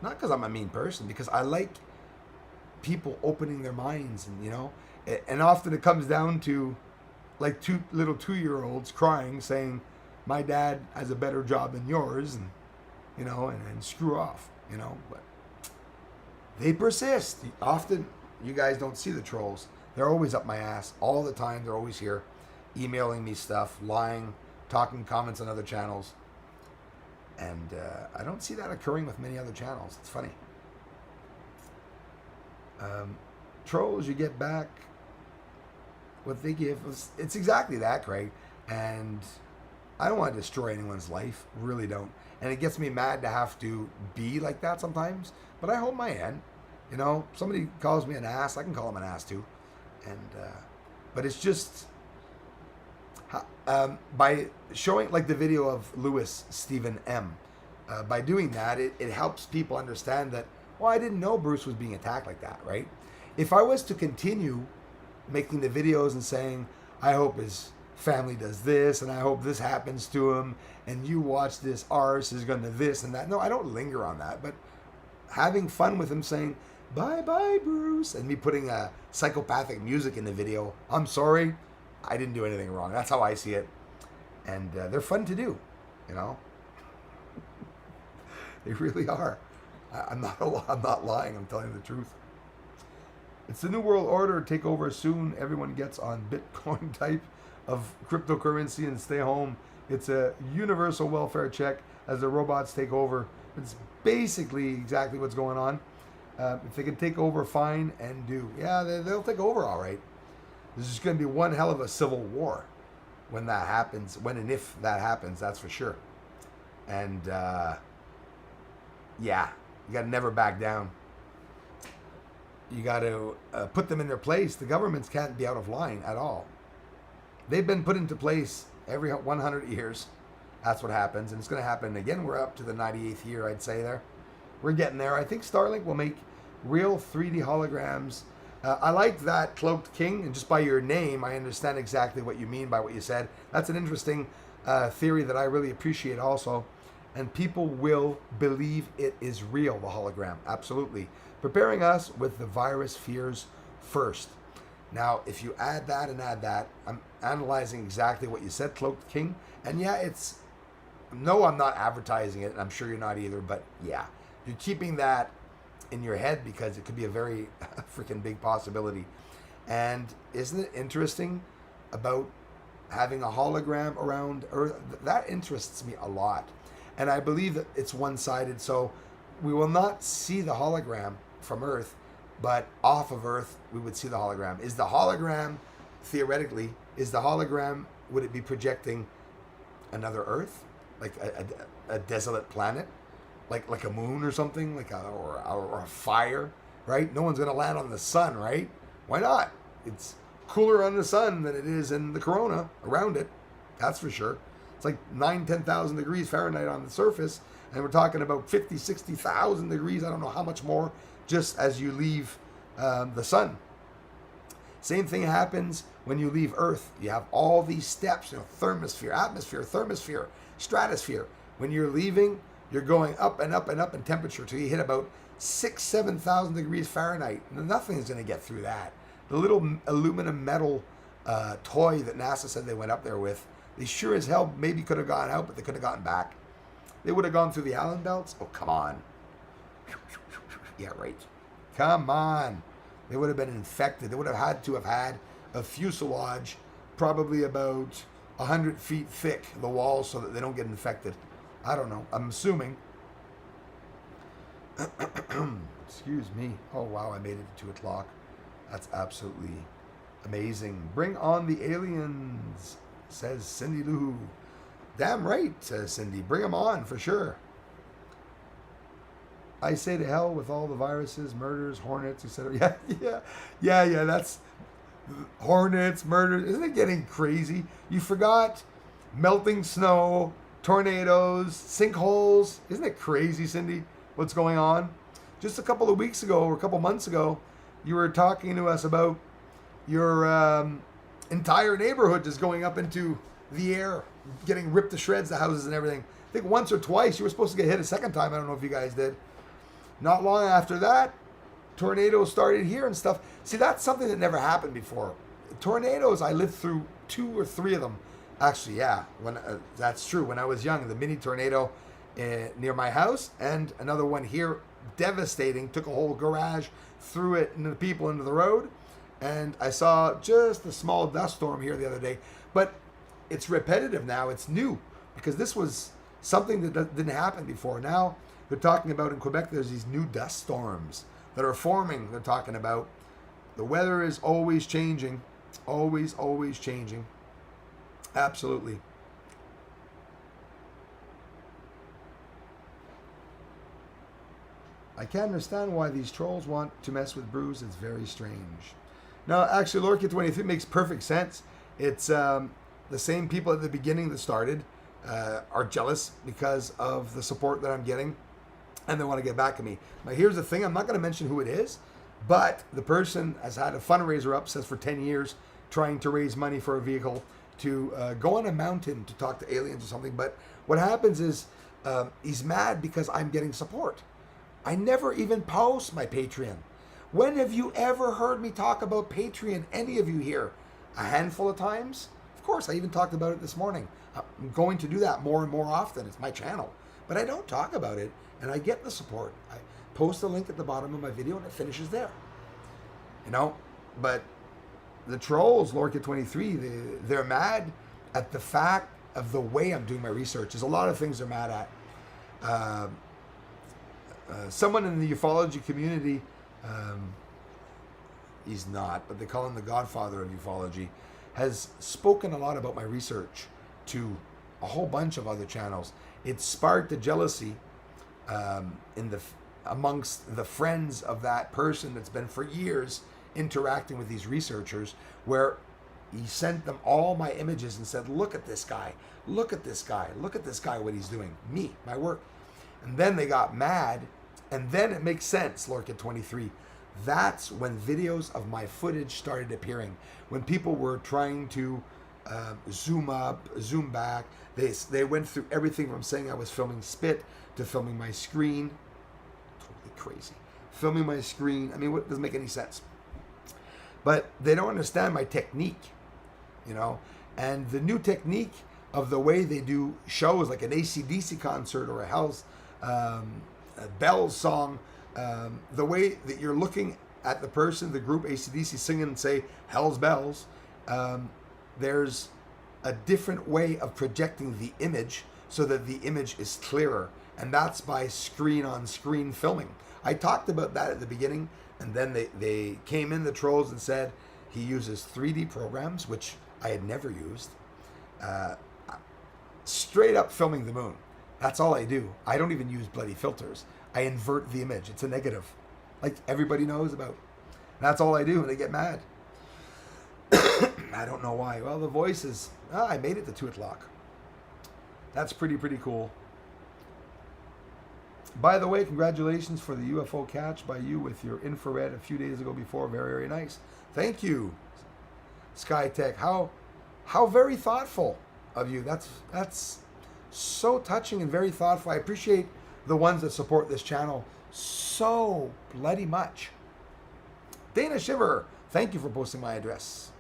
Not because I'm a mean person, because I like people opening their minds, and, you know, and often it comes down to like two little 2-year-olds crying, saying, my dad has a better job than yours, and, you know, and screw off, you know, but they persist. Often, you guys don't see the trolls. They're always up my ass all the time. They're always here, emailing me stuff, lying, talking comments on other channels. And I don't see that occurring with many other channels. It's funny. Trolls, you get back what they give. It's exactly that, Craig. And I don't want to destroy anyone's life. Really don't. And it gets me mad to have to be like that sometimes. But I hold my end. You know, somebody calls me an ass, I can call them an ass too. And but it's just by showing, like the video of Lewis Stephen M. By doing that, it helps people understand that Well, I didn't know Bruce was being attacked like that, right? If I was to continue making the videos and saying, I hope his family does this and I hope this happens to him and you watch this arse is going to this and that. No, I don't linger on that, but having fun with him saying, bye bye, Bruce, and me putting psychopathic music in the video. I'm sorry, I didn't do anything wrong. That's how I see it. And they're fun to do, you know? They really are. I'm not lying. I'm telling you the truth. It's the New World Order take over soon. Everyone gets on Bitcoin type of cryptocurrency and stay home. It's a universal welfare check as the robots take over. It's basically exactly what's going on. If they can take over, fine and do. Yeah, they'll take over all right. There's just going to be one hell of a civil war when that happens. When and if that happens, that's for sure. And yeah, you got to never back down. You got to put them in their place. The governments can't be out of line at all. They've been put into place every 100 years. That's what happens. And it's going to happen again. We're up to the 98th year, I'd say there. We're getting there. I think Starlink will make real 3D holograms. I like that Cloaked King. And just by your name, I understand exactly what you mean by what you said. That's an interesting theory that I really appreciate also. And people will believe it is real, the hologram. Absolutely. Preparing us with the virus fears first. Now, if you add that and add that, I'm analyzing exactly what you said, Cloaked King. And yeah, no, I'm not advertising it, and I'm sure you're not either, but yeah. You're keeping that in your head because it could be a very freaking big possibility. And isn't it interesting about having a hologram around Earth? That interests me a lot. And I believe that it's one-sided, so we will not see the hologram from Earth, but off of Earth, we would see the hologram. Is the hologram, theoretically, would it be projecting another Earth? Like a desolate planet? Like a moon or something? Or a fire, right? No one's going to land on the sun, right? Why not? It's cooler on the sun than it is in the corona around it. That's for sure. It's like 10,000 degrees Fahrenheit on the surface, and we're talking about 50, 60,000 degrees, I don't know how much more, just as you leave the sun. Same thing happens when you leave Earth. You have all these steps, thermosphere, atmosphere, thermosphere, stratosphere. When you're leaving, you're going up and up and up in temperature till you hit about 6,000, 7,000 degrees Fahrenheit. Nothing's going to get through that. The little aluminum metal toy that NASA said they went up there with, they sure as hell maybe could have gotten out, but they could have gotten back. They would have gone through the Allen belts. Oh, come on. Yeah, right. Come on. They would have been infected. They would have had a fuselage probably about 100 feet thick, the walls, so that they don't get infected. I don't know. I'm assuming. Excuse me. Oh, wow. I made it to 2 o'clock. That's absolutely amazing. Bring on the aliens, says Cindy Lou. Damn right, says Cindy. Bring them on for sure. I say to hell with all the viruses, murders, hornets, etc. Yeah. That's hornets, murders. Isn't it getting crazy? You forgot melting snow, tornadoes, sinkholes. Isn't it crazy, Cindy, what's going on? Just a couple of weeks ago or a couple months ago, you were talking to us about your entire neighborhood just going up into the air, getting ripped to shreds, the houses and everything. I think once or twice. You were supposed to get hit a second time. I don't know if you guys did. Not long after that, tornadoes started here and stuff. See, that's something that never happened before. Tornadoes, I lived through 2 or 3 of them. Actually, yeah, that's true. When I was young, the mini tornado near my house, and another one here, devastating, took a whole garage, threw it into the people into the road. And I saw just a small dust storm here the other day. But it's repetitive now. It's new, because this was something that didn't happen before. Now they're talking about in Quebec, there's these new dust storms that are forming. They're talking about the weather is always changing, always changing. Absolutely. I can't understand why these trolls want to mess with Bruce. It's very strange. No, actually, Lorca23 makes perfect sense. It's the same people at the beginning that started are jealous because of the support that I'm getting. and they want to get back at me. Now, here's the thing. I'm not going to mention who it is, but the person has had a fundraiser up, says for 10 years, trying to raise money for a vehicle to go on a mountain to talk to aliens or something. But what happens is he's mad because I'm getting support. I never even post my Patreon. When have you ever heard me talk about Patreon, any of you here? A handful of times? Of course, I even talked about it this morning. I'm going to do that more and more often. It's my channel. But I don't talk about it, and I get the support. I post a link at the bottom of my video, and it finishes there. You know? But the trolls, Lorca23, they're mad at the fact of the way I'm doing my research. There's a lot of things they're mad at. Someone in the ufology community, he's not, but they call him the godfather of ufology, has spoken a lot about my research to a whole bunch of other channels. It sparked a jealousy amongst the friends of that person that's been for years interacting with these researchers, where he sent them all my images and said, look at this guy, look at this guy, look at this guy, what he's doing, me, my work. And then they got mad, and then it makes sense, Lorca23. That's when videos of my footage started appearing. When people were trying to zoom up, zoom back, they went through everything from saying I was filming spit to filming my screen. Totally crazy. Filming my screen. I mean, what doesn't make any sense. But they don't understand my technique, you know. And the new technique of the way they do shows, like an AC/DC concert or a Hell's Bells song, the way that you're looking at the person, the group AC/DC singing and say Hell's Bells, there's a different way of projecting the image so that the image is clearer. And that's by screen-on-screen filming. I talked about that at the beginning, and then they came in, the trolls, and said he uses 3D programs, which I had never used. Straight up filming the moon. That's all I do. I don't even use bloody filters. I invert the image. It's a negative, like everybody knows about. That's all I do, and they get mad. I don't know why. Well, the voice is, I made it to 2 o'clock. That's pretty cool. By the way, congratulations for the UFO catch by you with your infrared a few days ago before. Very nice. Thank you, SkyTech. How very thoughtful of you. That's so touching and very thoughtful. I appreciate the ones that support this channel so bloody much. Dana Shiver, thank you for posting my address.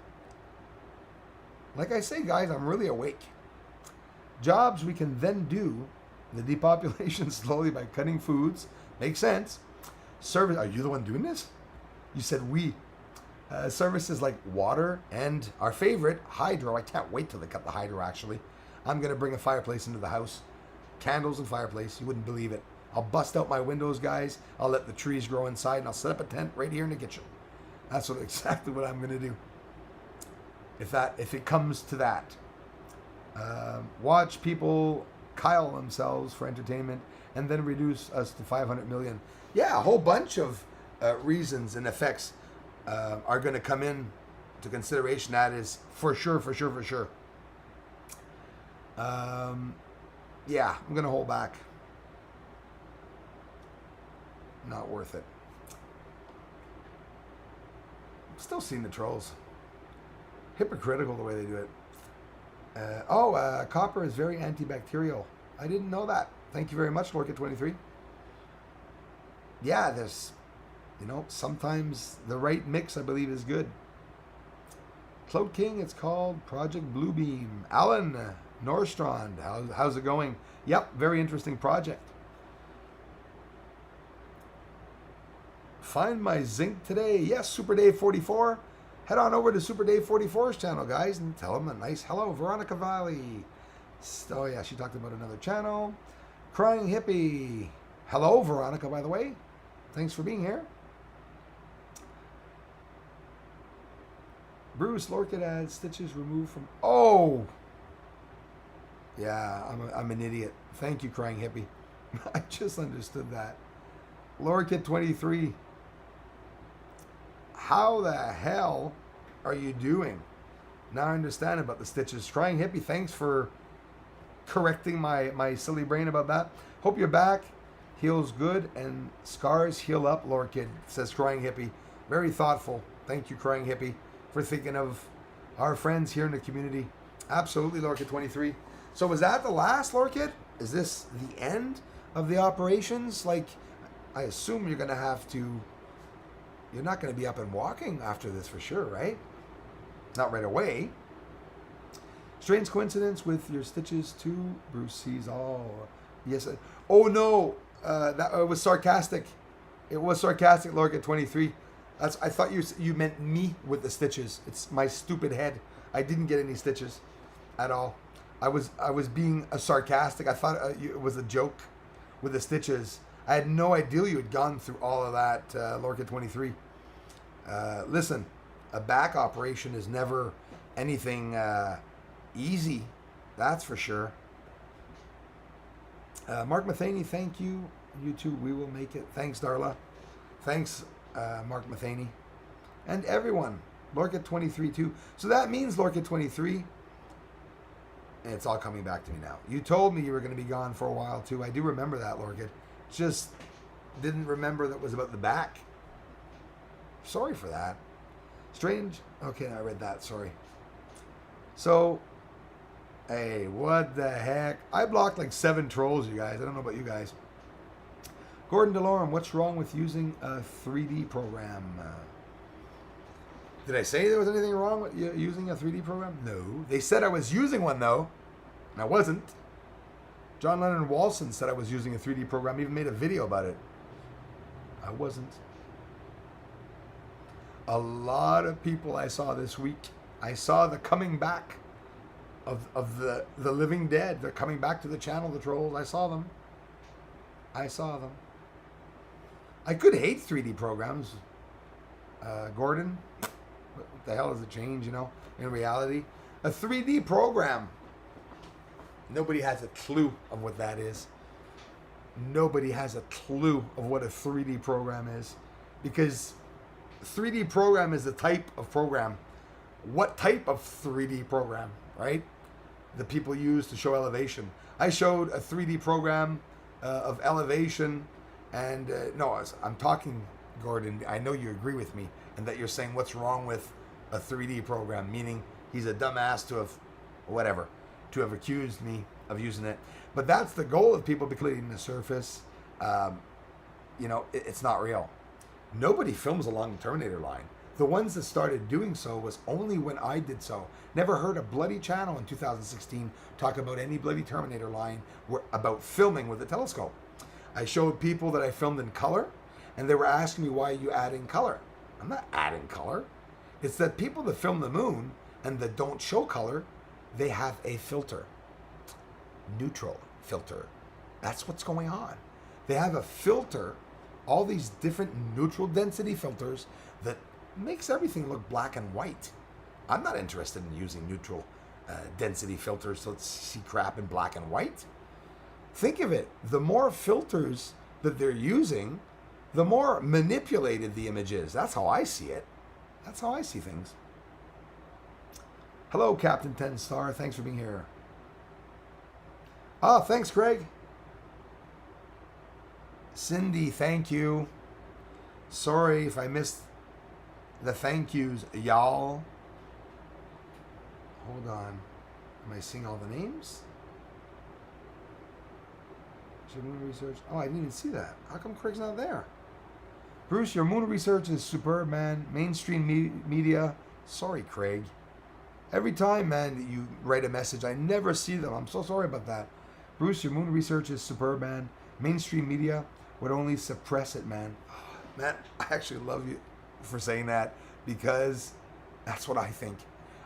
Like I say, guys, I'm really awake. Jobs we can then do. The depopulation slowly by cutting foods. Makes sense. Service. Are you the one doing this? You said we. Services like water and our favorite, hydro. I can't wait till they cut the hydro, actually. I'm going to bring a fireplace into the house. Candles and fireplace. You wouldn't believe it. I'll bust out my windows, guys. I'll let the trees grow inside, and I'll set up a tent right here in the kitchen. That's exactly what I'm going to do. If it comes to that. Watch people Kyle themselves for entertainment and then reduce us to 500 million. Yeah, a whole bunch of reasons and effects are going to come in to consideration. That is for sure. Yeah, I'm going to hold back. Not worth it. Still seeing the trolls. Hypocritical the way they do it. Copper is very antibacterial. I didn't know that. Thank you very much, Lorca23. Yeah, there's, sometimes the right mix, I believe, is good. Cloud King, it's called Project Bluebeam. Alan Norstrand, how's it going? Yep, very interesting project. Find my zinc today. Yes, Super Dave 44. Head on over to Super Dave 44's channel, guys, and tell him a nice hello. Veronica Valley. Oh, yeah, she talked about another channel. Crying Hippie. Hello, Veronica, by the way. Thanks for being here. Bruce Lorcan adds stitches removed from... Oh! Yeah, I'm an idiot. Thank you, Crying Hippie. I just understood that. Lorcan23. How the hell are you doing? Now I understand about the stitches. Crying Hippie, thanks for correcting my silly brain about that. Hope you're back. Heals good and scars heal up, Lord Kid, says Crying Hippie. Very thoughtful. Thank you, Crying Hippie, for thinking of our friends here in the community. Absolutely, Lord Kid 23. So was that the last, Lord Kid? Is this the end of the operations? Like, I assume you're going to have to... You're not going to be up and walking after this for sure, right? Not right away. Strange coincidence with your stitches too. Bruce sees all. Yes. Oh no, that it was sarcastic. It was sarcastic, Lorca 23. I thought you meant me with the stitches. It's my stupid head. I didn't get any stitches at all. I was being sarcastic. I thought it was a joke with the stitches. I had no idea you had gone through all of that, Lorca 23. Listen, a back operation is never anything easy, that's for sure. Mark Matheny, thank you. You too, we will make it. Thanks, Darla. Thanks, Mark Matheny. And everyone, Lorca 23 too. So that means Lorca 23, and it's all coming back to me now. You told me you were going to be gone for a while too. I do remember that, Lorca. Just didn't remember that was about the back. Sorry for that. Strange. Okay, I read that. Sorry. So, hey, what the heck? I blocked like 7 trolls, you guys. I don't know about you guys. Gordon DeLorme, what's wrong with using a 3D program? Did I say there was anything wrong with using a 3D program? No. They said I was using one, though, and I wasn't. John Lennon Walson said I was using a 3D program, even made a video about it. I wasn't. A lot of people I saw this week, I saw the coming back of the living dead. They're coming back to the channel, the trolls. I saw them. I could hate 3D programs. Gordon, what the hell does it change, in reality? A 3D program. Nobody has a clue of what that is. Nobody has a clue of what a 3D program is. Because 3D program is the type of program. What type of 3D program, right? The people use to show elevation. I showed a 3D program of elevation, and I'm talking, Gordon. I know you agree with me, and that you're saying what's wrong with a 3D program, meaning he's a dumbass to have accused me of using it. But that's the goal of people becoming the surface. It's not real. Nobody films along the Terminator line. The ones that started doing so was only when I did so. Never heard a bloody channel in 2016 talk about any bloody Terminator line about filming with a telescope. I showed people that I filmed in color, and they were asking me, why are you adding color? I'm not adding color. It's that people that film the moon and that don't show color, they have a filter. Neutral filter. That's what's going on. They have a filter, all these different neutral density filters that makes everything look black and white. I'm not interested in using neutral density filters to see crap in black and white. Think of it. The more filters that they're using, the more manipulated the image is. That's how I see it. That's how I see things. Hello, Captain 10 Star. Thanks for being here. Thanks, Craig. Cindy, thank you. Sorry if I missed the thank yous, y'all. Hold on. Am I seeing all the names? Moon research. Oh, I didn't even see that. How come Craig's not there? Bruce, your moon research is superb, man. Mainstream media. Sorry, Craig. Every time, man, that you write a message, I never see them. I'm so sorry about that. Bruce, your moon research is superb, man. Mainstream media would only suppress it, man. Man, I actually love you for saying that, because that's what I think.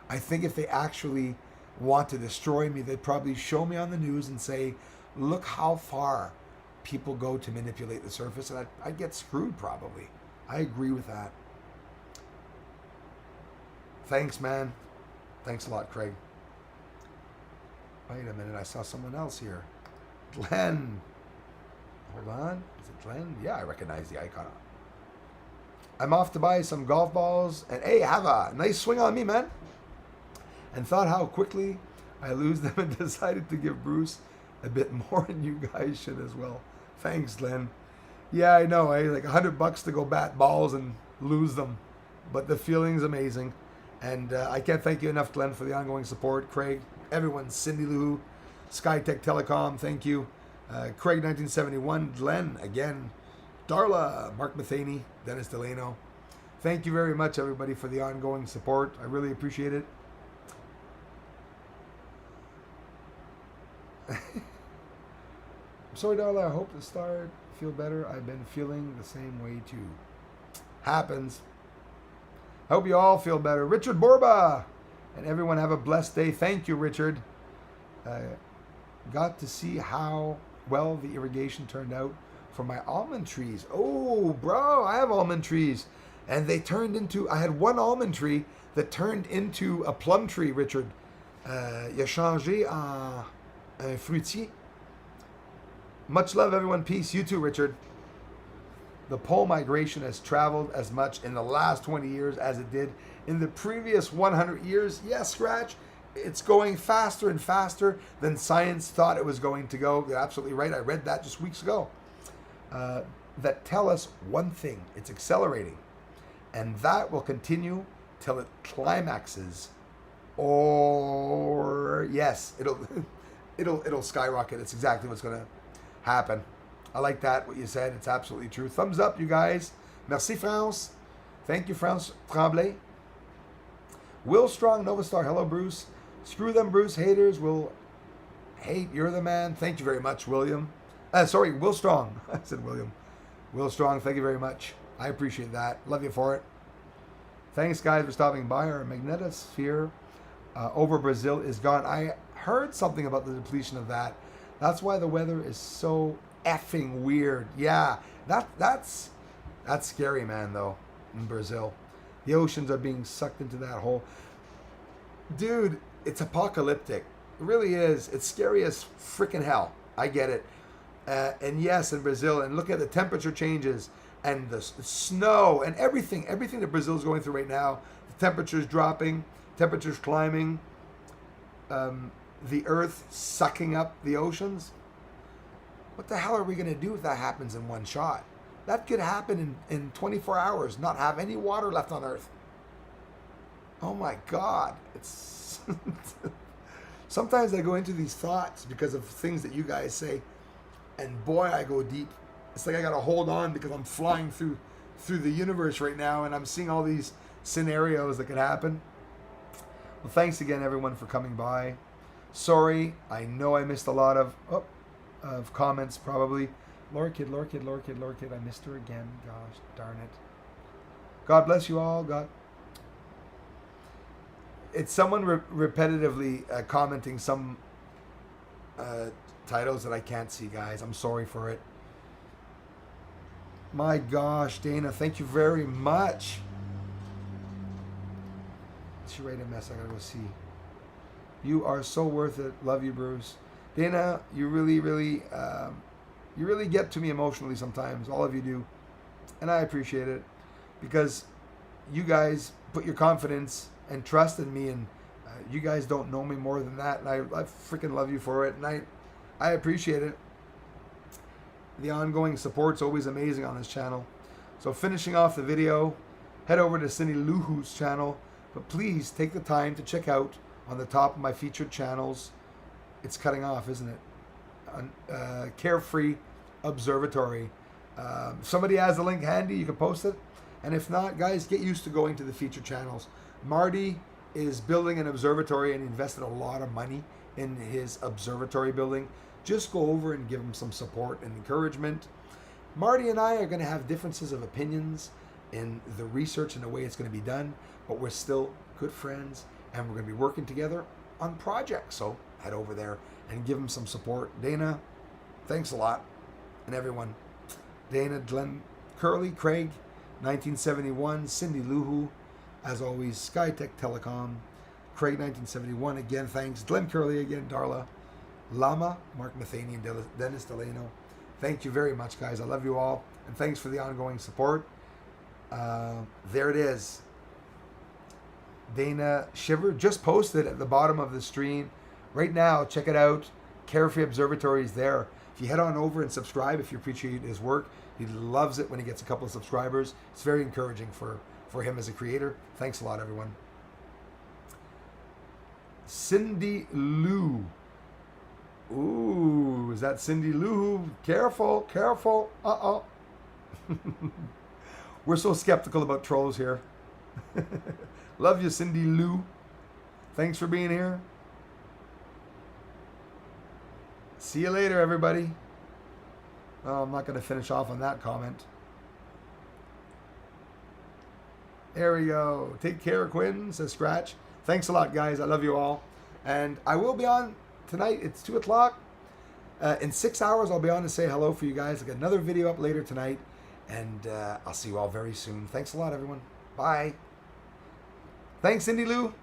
I think if they actually want to destroy me, they'd probably show me on the news and say, look how far people go to manipulate the surface, and I'd get screwed probably. I agree with that. Thanks, man. Thanks a lot, Craig. Wait a minute, I saw someone else here. Glenn. Hold on. Is it Glenn? Yeah, I recognize the icon. I'm off to buy some golf balls, and hey, have a nice swing on me, man. And thought how quickly I lose them and decided to give Bruce a bit more, and you guys should as well. Thanks, Glenn. Yeah, I know. Like $100 to go bat balls and lose them, but the feeling's amazing, and I can't thank you enough, Glenn, for the ongoing support. Craig, everyone, Cindy Lou, SkyTech Telecom, thank you. Craig 1971, Glenn again, Darla, Mark Matheny, Dennis Delano. Thank you very much, everybody, for the ongoing support. I really appreciate it. I'm sorry, Darla. I hope to feel better. I've been feeling the same way too. Happens. I hope you all feel better. Richard Borba, and everyone have a blessed day. Thank you, Richard. Got to see how well the irrigation turned out for my almond trees. Oh, bro, I have almond trees. And they turned into, I had one almond tree that turned into a plum tree, Richard. Il a changé en un fruitier. Much love, everyone. Peace. You too, Richard. The pole migration has traveled as much in the last 20 years as it did in the previous 100 years. Yes, Scratch. It's going faster and faster than science thought it was going to go. You're absolutely right. I read that just weeks ago. That tell us one thing. It's accelerating. And that will continue till it climaxes. Or yes, it'll skyrocket. It's exactly what's going to happen. I like that, what you said. It's absolutely true. Thumbs up, you guys. Merci, France. Thank you, France Tremblay. Will Strong, Nova Star. Hello, Bruce. Screw them, Bruce. Haters will hate. You're the man. Thank you very much, William. Will Strong. I said William. Will Strong, thank you very much. I appreciate that. Love you for it. Thanks, guys, for stopping by. Our magnetosphere over Brazil is gone. I heard something about the depletion of that. That's why the weather is so effing weird. Yeah, that's scary, man, though, in Brazil. The oceans are being sucked into that hole. Dude, it's apocalyptic. It really is. It's scary as freaking hell. I get it. And yes, in Brazil, and look at the temperature changes and the snow and everything that Brazil is going through right now. The temperature's dropping, temperature's climbing, the earth sucking up the oceans. What the hell are we going to do if that happens in one shot? That could happen in 24 hours, not have any water left on earth. Oh my God. It's sometimes I go into these thoughts because of things that you guys say, and boy, I go deep. It's like I got to hold on because I'm flying through the universe right now, and I'm seeing all these scenarios that could happen. Well, thanks again, everyone, for coming by. Sorry, I know I missed a lot of comments, probably. Lord Kid, I missed her again. Gosh, darn it. God bless you all. God. It's someone repetitively commenting some titles that I can't see, guys. I'm sorry for it. My gosh, Dana, thank you very much. She write a mess. I gotta go see. You are so worth it. Love you, Bruce. Dana, you really get to me emotionally sometimes. All of you do, and I appreciate it because you guys put your confidence and trust in me, and you guys don't know me more than that, and I freaking love you for it, and I appreciate it. The ongoing support's always amazing on this channel. So finishing off the video, head over to Cindy Luhu's channel, but please take the time to check out on the top of my featured channels. It's cutting off, isn't it? Carefree Observatory. If somebody has the link handy, you can post it. And if not, guys, get used to going to the featured channels. Marty is building an observatory and he invested a lot of money in his observatory building. Just go over and give him some support and encouragement. Marty and I are going to have differences of opinions in the research and the way it's going to be done, but we're still good friends and we're going to be working together on projects. So head over there and give him some support. Dana, thanks a lot. And everyone, Dana, Glenn Curley, Craig, 1971, Cindy Luhu, as always, SkyTech Telecom, Craig 1971, again, thanks. Glenn Curley again, Darla, Lama, Mark Matheny, and Dennis Delano. Thank you very much, guys. I love you all, and thanks for the ongoing support. There it is. Dana Shiver just posted at the bottom of the stream. Right now, check it out. Carefree Observatory is there. If you head on over and subscribe, if you appreciate his work, he loves it when he gets a couple of subscribers. It's very encouraging for him as a creator. Thanks a lot, everyone. Cindy Lou. Ooh, is that Cindy Lou? Careful, careful. Uh-oh. We're so skeptical about trolls here. Love you, Cindy Lou. Thanks for being here. See you later, everybody. Oh, I'm not going to finish off on that comment. There we go. Take care, Quinn, says Scratch. Thanks a lot, guys. I love you all. And I will be on tonight. It's 2 o'clock. In 6 hours, I'll be on to say hello for you guys. I'll get another video up later tonight. And I'll see you all very soon. Thanks a lot, everyone. Bye. Thanks, Cindy Lou.